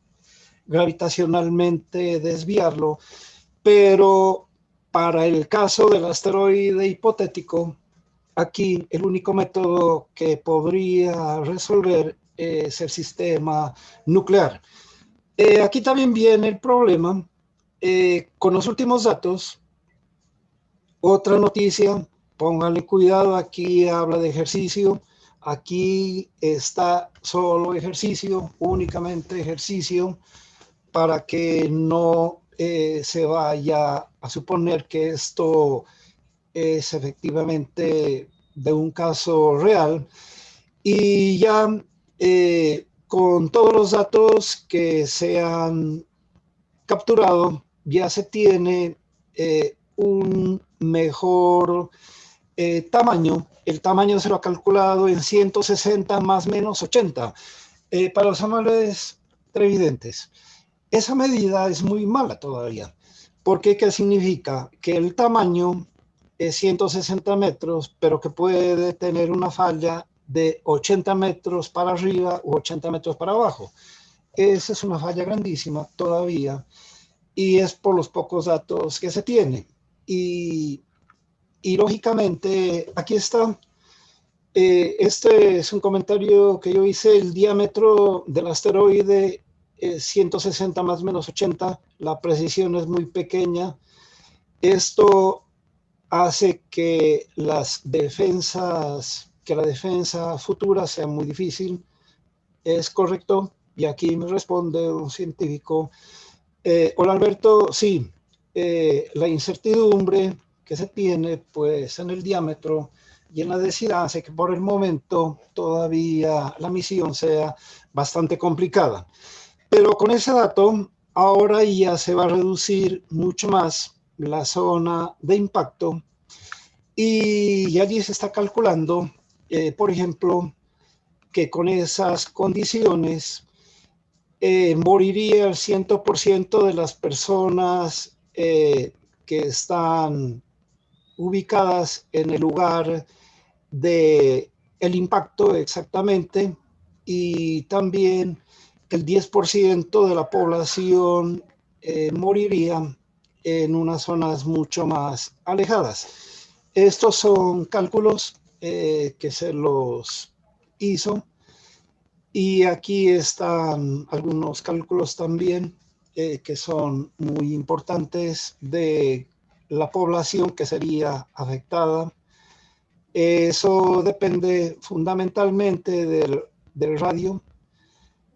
[SPEAKER 2] gravitacionalmente desviarlo, pero para el caso del asteroide hipotético, aquí el único método que podría resolver es el sistema nuclear. Aquí también viene el problema con los últimos datos. Otra noticia, pónganle cuidado, aquí habla de ejercicio. Aquí está solo ejercicio, únicamente ejercicio, para que no se vaya a suponer que esto es efectivamente de un caso real. Y ya con todos los datos que se han capturado, ya se tiene un mejor tamaño. El tamaño se lo ha calculado en 160 más menos 80. Para los amables televidentes, esa medida es muy mala todavía, porque ¿qué significa? Que el tamaño es 160 metros, pero que puede tener una falla de 80 metros para arriba u 80 metros para abajo. Esa es una falla grandísima todavía, y es por los pocos datos que se tiene. Y lógicamente, aquí está. Este es un comentario que yo hice. El diámetro del asteroide es 160 más menos 80. La precisión es muy pequeña. Esto hace que la defensa futura sea muy difícil. ¿Es correcto? Y aquí me responde un científico. Hola Alberto, sí, la incertidumbre que se tiene pues en el diámetro y en la densidad hace que por el momento todavía la misión sea bastante complicada. Pero con ese dato, ahora ya se va a reducir mucho más la zona de impacto y allí se está calculando, por ejemplo, que con esas condiciones moriría el 100% de las personas que están ubicadas en el lugar de el impacto exactamente, y también el 10% de la población moriría en unas zonas mucho más alejadas. Estos son cálculos que se los hizo, y aquí están algunos cálculos también que son muy importantes de la población que sería afectada. Eso depende fundamentalmente del radio,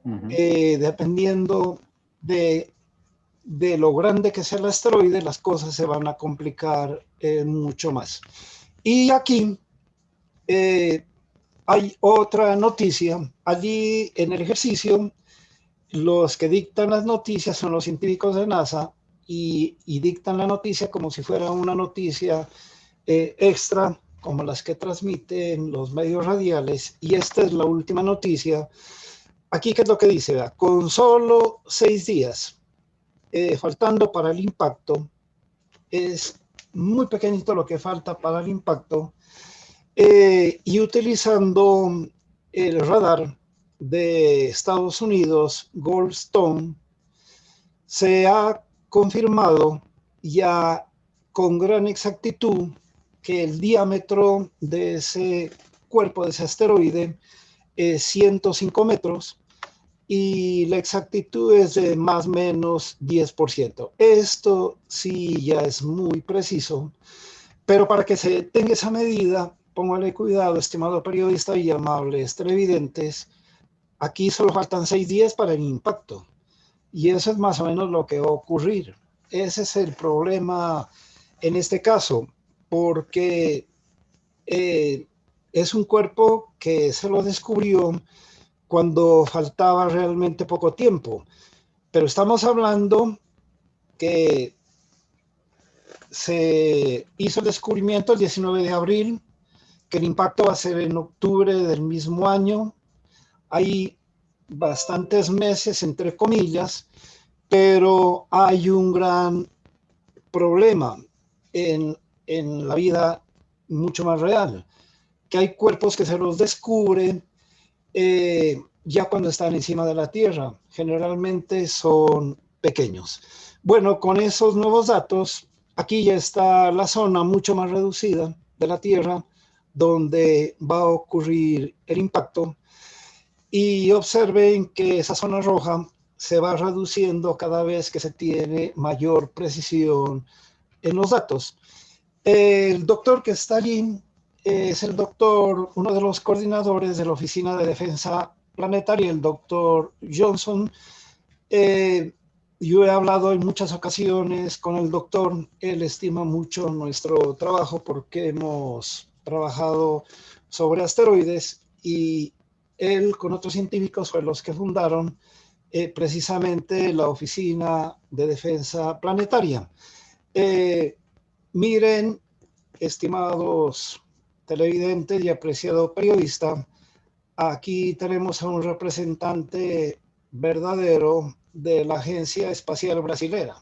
[SPEAKER 2] dependiendo de lo grande que sea el asteroide, las cosas se van a complicar mucho más. Y aquí hay otra noticia. Allí en el ejercicio, los que dictan las noticias son los científicos de NASA y dictan la noticia como si fuera una noticia extra, como las que transmiten los medios radiales. Y esta es la última noticia. Aquí, ¿qué es lo que dice? Vea, con solo 6 días faltando para el impacto, es muy pequeñito lo que falta para el impacto, y utilizando el radar de Estados Unidos, Goldstone, se ha confirmado ya con gran exactitud que el diámetro de ese cuerpo, de ese asteroide, es 105 metros y la exactitud es de más o menos 10%. Esto sí ya es muy preciso, pero para que se tenga esa medida, póngale cuidado, estimado periodista y amables televidentes, aquí solo faltan 6 días para el impacto. Y eso es más o menos lo que va a ocurrir. Ese es el problema en este caso, porque es un cuerpo que se lo descubrió cuando faltaba realmente poco tiempo. Pero estamos hablando que se hizo el descubrimiento el 19 de abril, que el impacto va a ser en octubre del mismo año. Hay bastantes meses, entre comillas, pero hay un gran problema en la vida mucho más real, que hay cuerpos que se los descubren ya cuando están encima de la Tierra. Generalmente son pequeños. Bueno, con esos nuevos datos, aquí ya está la zona mucho más reducida de la Tierra donde va a ocurrir el impacto, y observen que esa zona roja se va reduciendo cada vez que se tiene mayor precisión en los datos. El doctor que está allí es el doctor, uno de los coordinadores de la Oficina de Defensa Planetaria, el doctor Johnson. Yo he hablado en muchas ocasiones con el doctor. Él estima mucho nuestro trabajo porque hemos trabajado sobre asteroides, y él con otros científicos fue los que fundaron precisamente la Oficina de Defensa Planetaria. Miren, estimados televidentes y apreciado periodista, aquí tenemos a un representante verdadero de la Agencia Espacial Brasilera,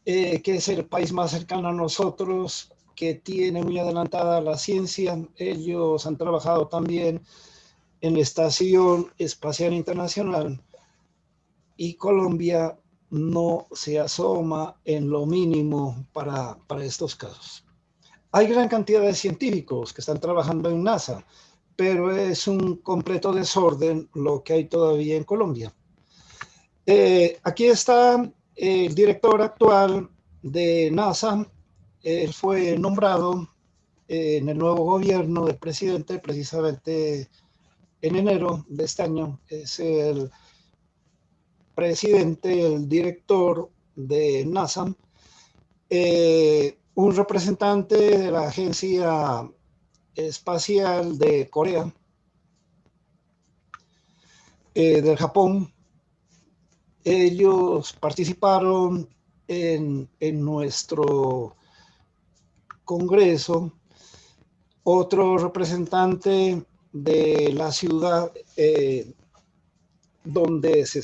[SPEAKER 2] que es el país más cercano a nosotros, que tiene muy adelantada la ciencia. Ellos han trabajado también en la Estación Espacial Internacional, y Colombia no se asoma en lo mínimo para estos casos. Hay gran cantidad de científicos que están trabajando en NASA, pero es un completo desorden lo que hay todavía en Colombia. Aquí está el director actual de NASA. Él fue nombrado en el nuevo gobierno del presidente precisamente en enero de este año. Es el presidente, el director de NASA, un representante de la Agencia Espacial de Corea, del Japón, Ellos participaron en nuestro congreso. Otro representante de la ciudad donde se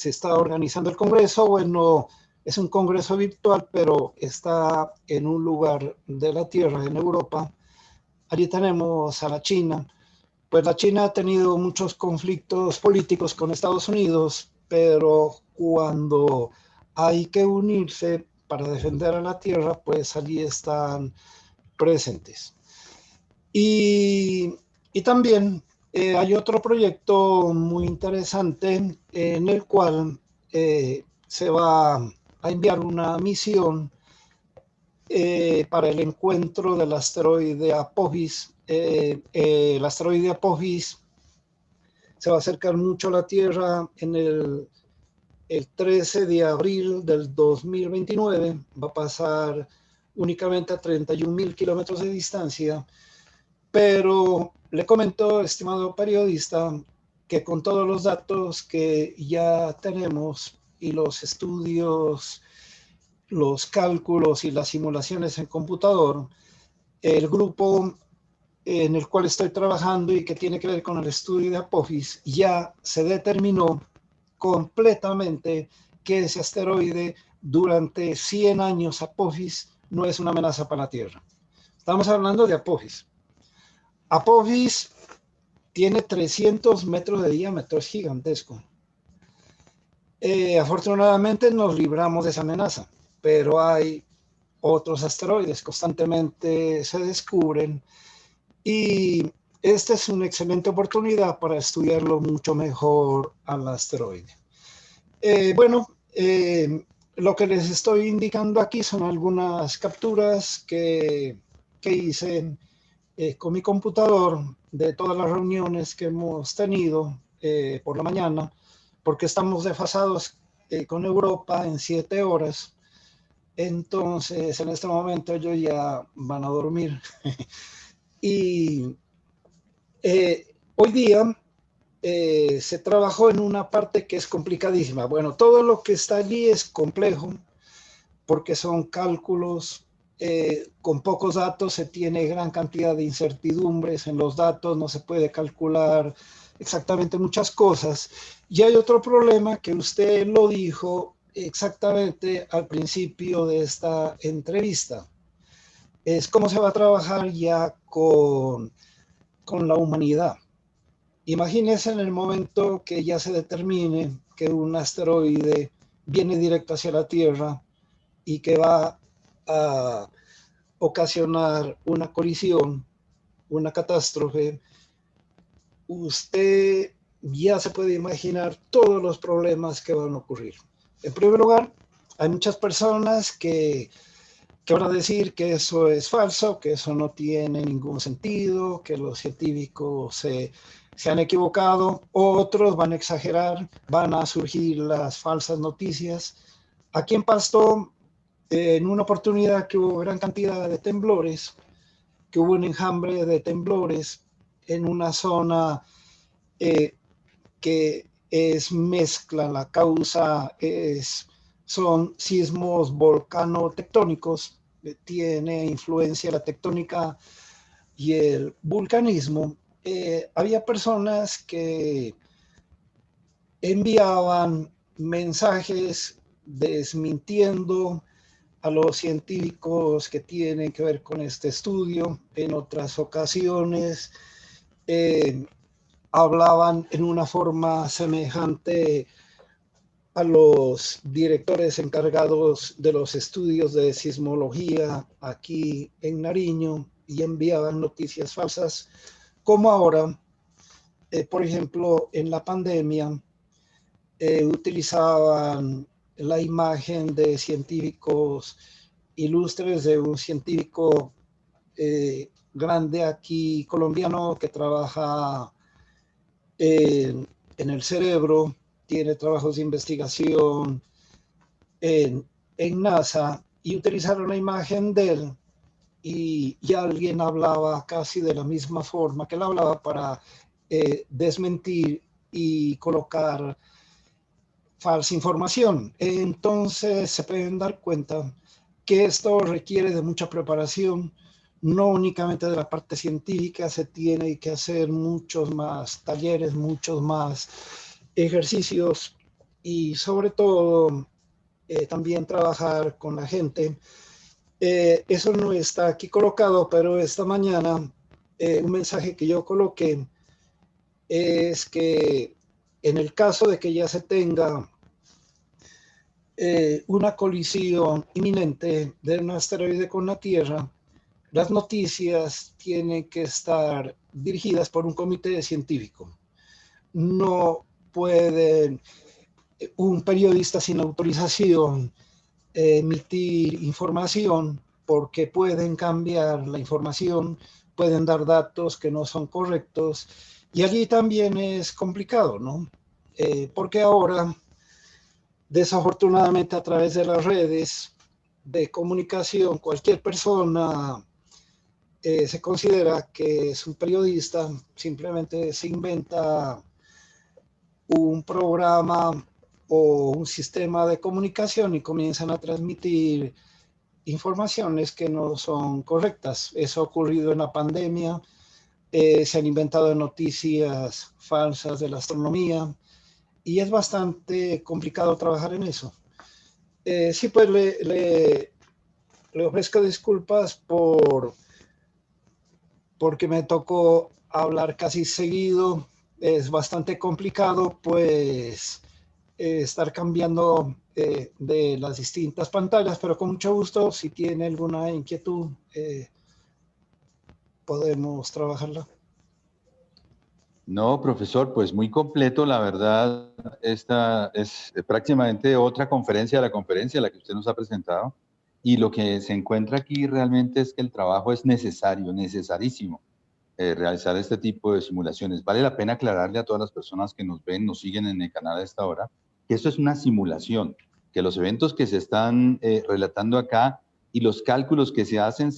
[SPEAKER 2] está organizando el congreso, bueno, es un congreso virtual, pero está en un lugar de la Tierra, en Europa. Allí tenemos a la China. Pues la China ha tenido muchos conflictos políticos con Estados Unidos, pero cuando hay que unirse para defender a la Tierra, pues allí están presentes. Y también hay otro proyecto muy interesante en el cual se va a enviar una misión para el encuentro del asteroide Apophis. El asteroide Apophis se va a acercar mucho a la Tierra en el 13 de abril del 2029. Va a pasar únicamente a 31.000 kilómetros de distancia. Pero le comento, estimado periodista, que con todos los datos que ya tenemos y los estudios, los cálculos y las simulaciones en computador, el grupo en el cual estoy trabajando y que tiene que ver con el estudio de Apophis, ya se determinó completamente que ese asteroide durante 100 años Apophis no es una amenaza para la Tierra. Estamos hablando de Apophis. Apophis tiene 300 metros de diámetro, es gigantesco. Afortunadamente nos libramos de esa amenaza, pero hay otros asteroides, constantemente se descubren y esta es una excelente oportunidad para estudiarlo mucho mejor al asteroide. Lo que les estoy indicando aquí son algunas capturas que hice con mi computador de todas las reuniones que hemos tenido por la mañana, porque estamos desfasados con Europa en 7 horas. Entonces, en este momento ellos ya van a dormir. Y hoy día se trabajó en una parte que es complicadísima. Bueno, todo lo que está allí es complejo porque son cálculos con pocos datos, se tiene gran cantidad de incertidumbres en los datos, no se puede calcular exactamente muchas cosas. Y hay otro problema que usted lo dijo exactamente al principio de esta entrevista. Es cómo se va a trabajar ya con la humanidad. Imagínense en el momento que ya se determine que un asteroide viene directo hacia la Tierra y que va a ocasionar una colisión, una catástrofe, usted ya se puede imaginar todos los problemas que van a ocurrir. En primer lugar, hay muchas personas que van a decir que eso es falso, que eso no tiene ningún sentido, que los científicos se han equivocado. Otros van a exagerar, van a surgir las falsas noticias. Aquí en Pasto, en una oportunidad que hubo gran cantidad de temblores, que hubo un enjambre de temblores en una zona que es mezcla, la causa son sismos volcano-tectónicos, tiene influencia la tectónica y el vulcanismo. Había personas que enviaban mensajes desmintiendo a los científicos que tienen que ver con este estudio. En otras ocasiones hablaban en una forma semejante a los directores encargados de los estudios de sismología aquí en Nariño y enviaban noticias falsas, como ahora, por ejemplo, en la pandemia, utilizaban la imagen de científicos ilustres, de un científico grande aquí colombiano que trabaja en el cerebro, tiene trabajos de investigación en NASA, y utilizaron la imagen de él y alguien hablaba casi de la misma forma que él hablaba para desmentir y colocar falsa información. Entonces se pueden dar cuenta que esto requiere de mucha preparación, no únicamente de la parte científica, se tiene que hacer muchos más talleres, muchos más ejercicios y sobre todo también trabajar con la gente. Eso no está aquí colocado, pero esta mañana un mensaje que yo coloqué es que en el caso de que ya se tenga una colisión inminente de un asteroide con la Tierra, las noticias tienen que estar dirigidas por un comité científico. No pueden un periodista sin autorización emitir información porque pueden cambiar la información, pueden dar datos que no son correctos y allí también es complicado, ¿no? Porque ahora, desafortunadamente, a través de las redes de comunicación, cualquier persona se considera que es un periodista, simplemente se inventa un programa o un sistema de comunicación y comienzan a transmitir informaciones que no son correctas. Eso ha ocurrido en la pandemia, se han inventado noticias falsas de la astronomía y es bastante complicado trabajar en eso. Sí, pues le ofrezco disculpas porque me tocó hablar casi seguido. Es bastante complicado, pues, estar cambiando de las distintas pantallas, pero con mucho gusto, si tiene alguna inquietud, podemos trabajarla.
[SPEAKER 1] No, profesor, pues muy completo, la verdad. Esta es prácticamente otra conferencia de la conferencia la que usted nos ha presentado. Y lo que se encuentra aquí realmente es que el trabajo es necesario, necesarísimo, realizar este tipo de simulaciones. Vale la pena aclararle a todas las personas que nos ven, nos siguen en el canal a esta hora, que esto es una simulación, que los eventos que se están relatando acá y los cálculos que se hacen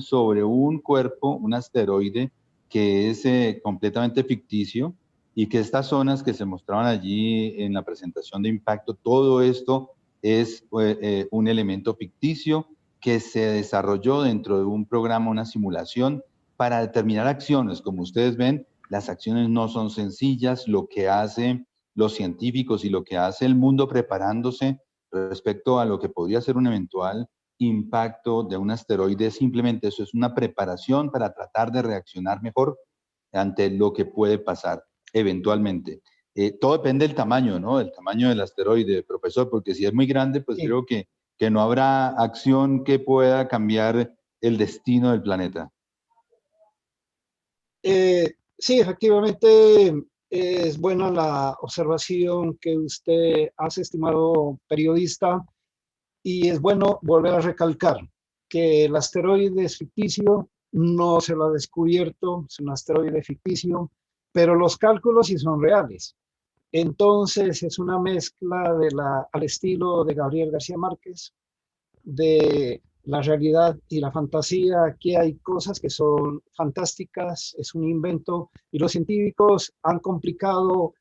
[SPEAKER 1] sobre un cuerpo, un asteroide, que es completamente ficticio y que estas zonas que se mostraban allí en la presentación de impacto, todo esto es un elemento ficticio que se desarrolló dentro de un programa, una simulación, para determinar acciones. Como ustedes ven, las acciones no son sencillas. Lo que hacen los científicos y lo que hace el mundo preparándose respecto a lo que podría ser un eventual impacto de un asteroide, simplemente eso es una preparación para tratar de reaccionar mejor ante lo que puede pasar eventualmente. Todo depende del tamaño, ¿no? El tamaño del asteroide, profesor, porque si es muy grande, pues
[SPEAKER 2] Sí.
[SPEAKER 1] creo que no habrá acción que pueda cambiar el destino del planeta.
[SPEAKER 2] Sí, efectivamente es buena la observación que usted hace, estimado periodista, y es bueno volver a recalcar que el asteroide es ficticio, no se lo ha descubierto, es un asteroide ficticio, pero los cálculos sí son reales. Entonces es una mezcla al estilo de Gabriel García Márquez, de la realidad y la fantasía. Aquí hay cosas que son fantásticas, es un invento, y los científicos han complicado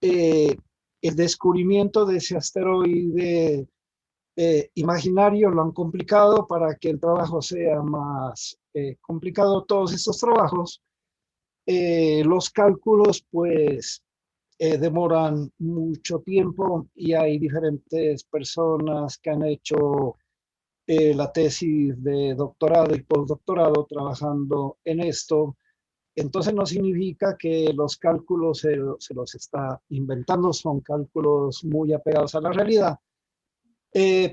[SPEAKER 2] eh, el descubrimiento de ese asteroide imaginario, lo han complicado para que el trabajo sea más complicado. Todos estos trabajos, los cálculos, pues, demoran mucho tiempo y hay diferentes personas que han hecho la tesis de doctorado y postdoctorado trabajando en esto. Entonces no significa que los cálculos se los está inventando, son cálculos muy apegados a la realidad,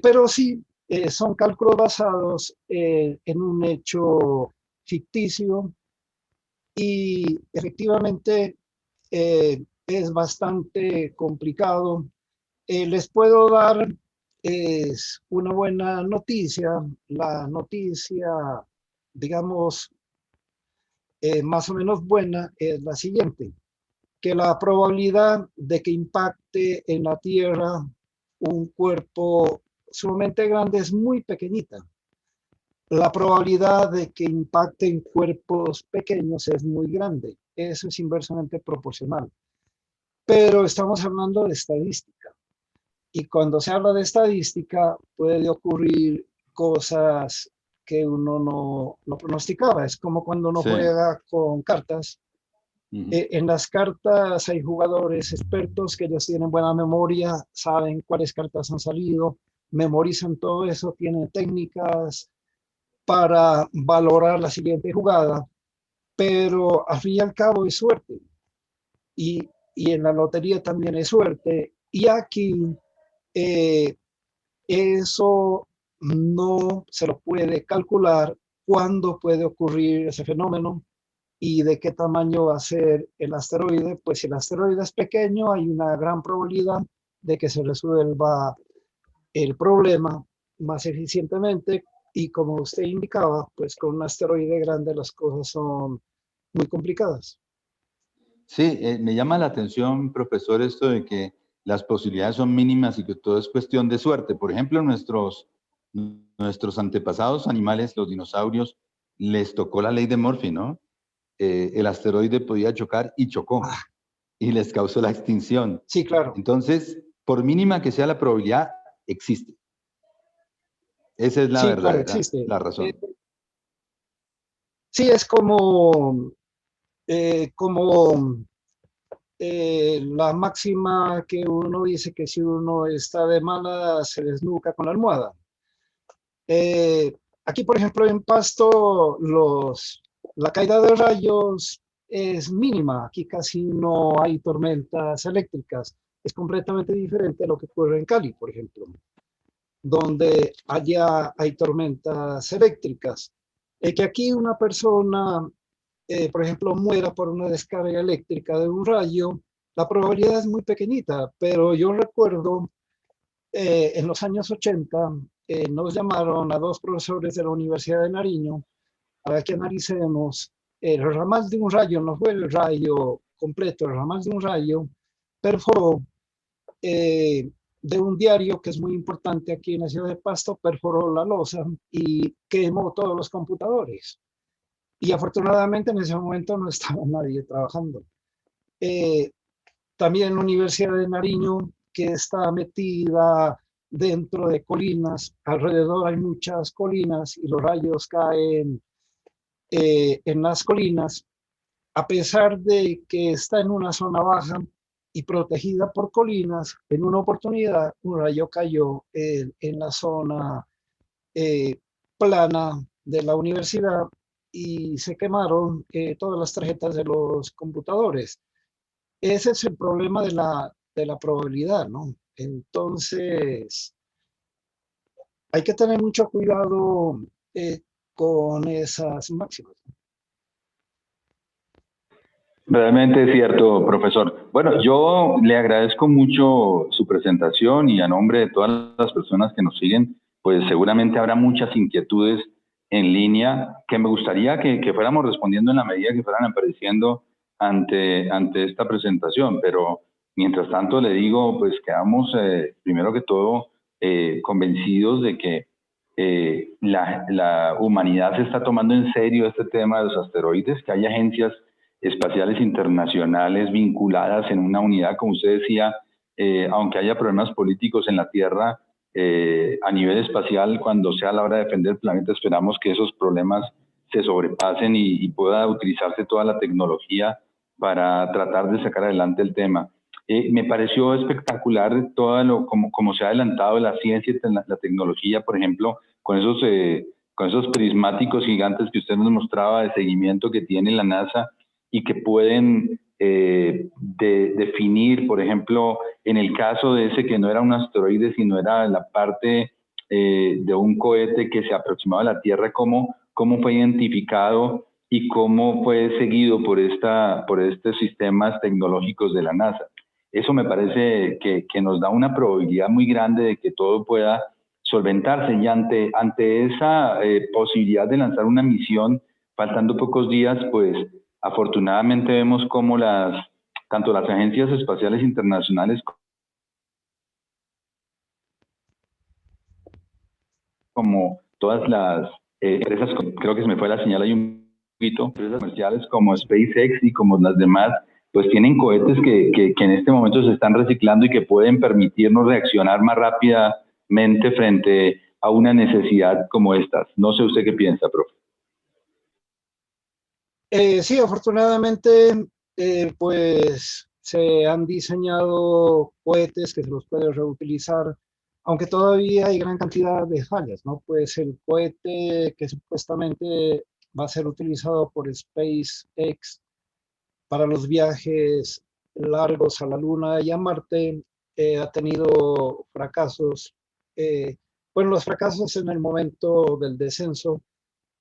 [SPEAKER 2] pero sí son cálculos basados en un hecho ficticio y efectivamente es bastante complicado. Les puedo dar una buena noticia. La noticia, digamos, más o menos buena es la siguiente, que la probabilidad de que impacte en la Tierra un cuerpo sumamente grande es muy pequeñita. La probabilidad de que impacte en cuerpos pequeños es muy grande. Eso es inversamente proporcional. Pero estamos hablando de estadística. Y cuando se habla de estadística, puede ocurrir cosas que uno no pronosticaba. Es como cuando uno
[SPEAKER 1] Sí.
[SPEAKER 2] juega con cartas.
[SPEAKER 1] Ujú.
[SPEAKER 2] En las cartas hay jugadores expertos que ellos tienen buena memoria, saben cuáles cartas han salido, memorizan todo eso, tienen técnicas para valorar la siguiente jugada, pero al fin y al cabo es suerte. Y en la lotería también es suerte. Y aquí eh, eso no se lo puede calcular cuándo puede ocurrir ese fenómeno y de qué tamaño va a ser el asteroide. Pues si el asteroide es pequeño, hay una gran probabilidad de que se resuelva el problema más eficientemente. Y como usted indicaba, pues con un asteroide grande las cosas son muy complicadas.
[SPEAKER 1] Sí, me llama la atención, profesor, esto de que las posibilidades son mínimas y que todo es cuestión de suerte. Por ejemplo, nuestros antepasados animales, los dinosaurios, les tocó la ley de Murphy, ¿no? El asteroide podía chocar y chocó
[SPEAKER 2] Ah,
[SPEAKER 1] y les causó la extinción.
[SPEAKER 2] sí, claro.
[SPEAKER 1] Entonces, por mínima que sea la probabilidad, existe. Esa es la
[SPEAKER 2] Sí, claro,
[SPEAKER 1] verdadera,
[SPEAKER 2] existe.
[SPEAKER 1] la razón.
[SPEAKER 2] Sí, es como la máxima que uno dice que si uno está de mala, se desnuca con la almohada. Eh, Aquí, por ejemplo, en Pasto, la caída de rayos es mínima. Aquí casi no hay tormentas eléctricas. Es completamente diferente a lo que ocurre en Cali, por ejemplo, donde allá hay tormentas eléctricas. Que aquí una persona, por ejemplo, muera por una descarga eléctrica de un rayo, la probabilidad es muy pequeñita, pero yo recuerdo en los años 80 nos llamaron a dos profesores de la Universidad de Nariño para que analicemos el ramal de un rayo, no fue el rayo completo, el ramal de un rayo perforó de un diario que es muy importante aquí en la ciudad de Pasto, perforó la losa y quemó todos los computadores. Y afortunadamente en ese momento no estaba nadie trabajando. Eh, También la Universidad de Nariño, que está metida dentro de colinas, alrededor hay muchas colinas y los rayos caen en las colinas, a pesar de que está en una zona baja y protegida por colinas, en una oportunidad un rayo cayó en la zona eh, plana de la universidad y se quemaron todas las tarjetas de los computadores. Ese es el problema de la probabilidad, ¿no? Entonces, hay que tener mucho cuidado con esas máximas.
[SPEAKER 1] Realmente es cierto, profesor. Bueno, yo le agradezco mucho su presentación y a nombre de todas las personas que nos siguen, pues seguramente habrá muchas inquietudes en línea que me gustaría que fuéramos respondiendo en la medida que fueran apareciendo ante esta presentación. Pero mientras tanto le digo, pues quedamos primero que todo convencidos de que la humanidad se está tomando en serio este tema de los asteroides, que hay agencias espaciales internacionales vinculadas en una unidad, como usted decía, aunque haya problemas políticos en la Tierra, a nivel espacial, cuando sea la hora de defender el planeta, esperamos que esos problemas se sobrepasen y pueda utilizarse toda la tecnología para tratar de sacar adelante el tema. Me pareció espectacular como se ha adelantado la ciencia y la tecnología, por ejemplo, con esos prismáticos gigantes que usted nos mostraba de seguimiento que tiene la NASA y que pueden definir, por ejemplo, en el caso de ese que no era un asteroide, sino era la parte de un cohete que se aproximaba a la Tierra, cómo fue identificado y cómo fue seguido por estos sistemas tecnológicos de la NASA. Eso me parece que nos da una probabilidad muy grande de que todo pueda solventarse y ante esa posibilidad de lanzar una misión, faltando pocos días, pues afortunadamente vemos cómo tanto las agencias espaciales internacionales como todas las empresas, creo que se me fue la señal ahí un poquito, empresas comerciales como SpaceX y como las demás, pues tienen cohetes que en este momento se están reciclando y que pueden permitirnos reaccionar más rápidamente frente a una necesidad como estas. No sé usted qué piensa, profe.
[SPEAKER 2] Sí, afortunadamente, pues se han diseñado cohetes que se los puede reutilizar, aunque todavía hay gran cantidad de fallas, ¿no? Pues el cohete que supuestamente va a ser utilizado por SpaceX para los viajes largos a la Luna y a Marte ha tenido fracasos. eh, bueno, los fracasos en el momento del descenso,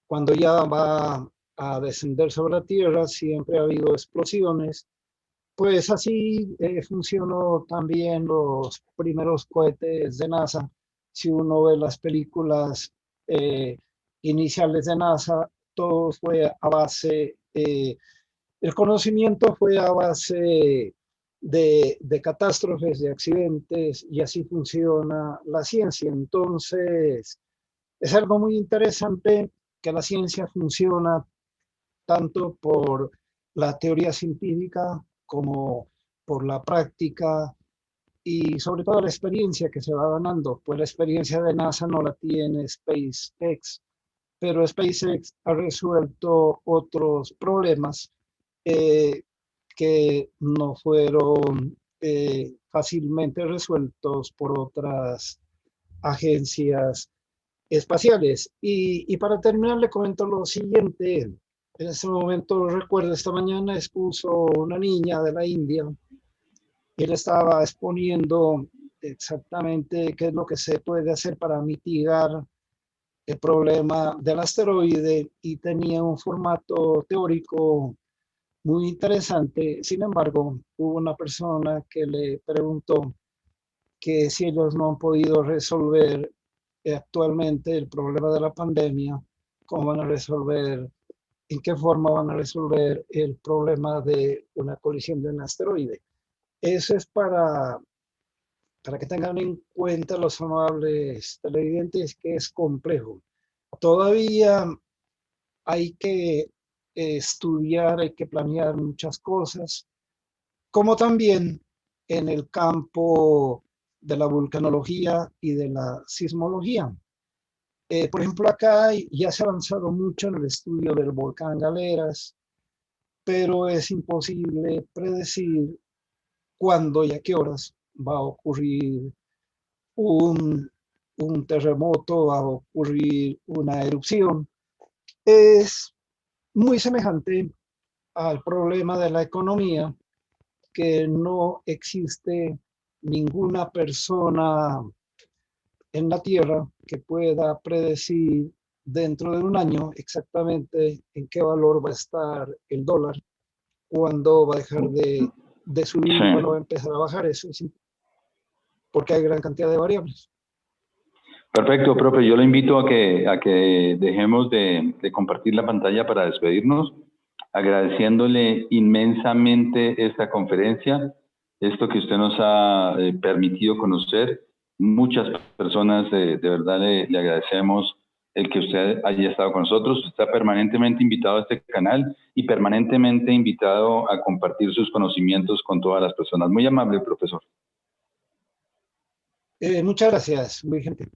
[SPEAKER 2] cuando ya va a descender sobre la Tierra, siempre ha habido explosiones. Pues así funcionó también los primeros cohetes de NASA. Si uno ve las películas eh, iniciales de NASA, todo fue a base, el conocimiento fue a base de catástrofes, de accidentes, y así funciona la ciencia. Entonces, es algo muy interesante que la ciencia funciona tanto por la teoría científica como por la práctica y sobre todo la experiencia que se va ganando. Pues la experiencia de NASA no la tiene SpaceX, pero SpaceX ha resuelto otros problemas eh, que no fueron fácilmente resueltos por otras agencias espaciales. Y para terminar, le comento lo siguiente. En este momento, recuerdo, esta mañana expuso una niña de la India y él estaba exponiendo exactamente qué es lo que se puede hacer para mitigar el problema del asteroide y tenía un formato teórico muy interesante. Sin embargo, hubo una persona que le preguntó que si ellos no han podido resolver actualmente el problema de la pandemia, cómo van a resolver, en qué forma van a resolver el problema de una colisión de un asteroide. Eso es para que tengan en cuenta los amables televidentes que es complejo. Todavía hay que estudiar, hay que planear muchas cosas, como también en el campo de la vulcanología y de la sismología. Por ejemplo, acá ya se ha avanzado mucho en el estudio del volcán Galeras, pero es imposible predecir cuándo y a qué horas va a ocurrir un, un terremoto, va a ocurrir una erupción. Es muy semejante al problema de la economía, que no existe ninguna persona en la Tierra que pueda predecir dentro de un año exactamente en qué valor va a estar el dólar, cuándo va a dejar de subir,
[SPEAKER 1] Sí.
[SPEAKER 2] cuándo va a empezar a bajar. Eso es porque hay gran cantidad de variables.
[SPEAKER 1] Perfecto, profe. Yo lo invito a que dejemos de compartir la pantalla para despedirnos, agradeciéndole inmensamente esta conferencia, esto que usted nos ha permitido conocer. Muchas personas de verdad le agradecemos el que usted haya estado con nosotros. Está permanentemente invitado a este canal y permanentemente invitado a compartir sus conocimientos con todas las personas. Muy amable, profesor.
[SPEAKER 2] Muchas gracias, muy gentil.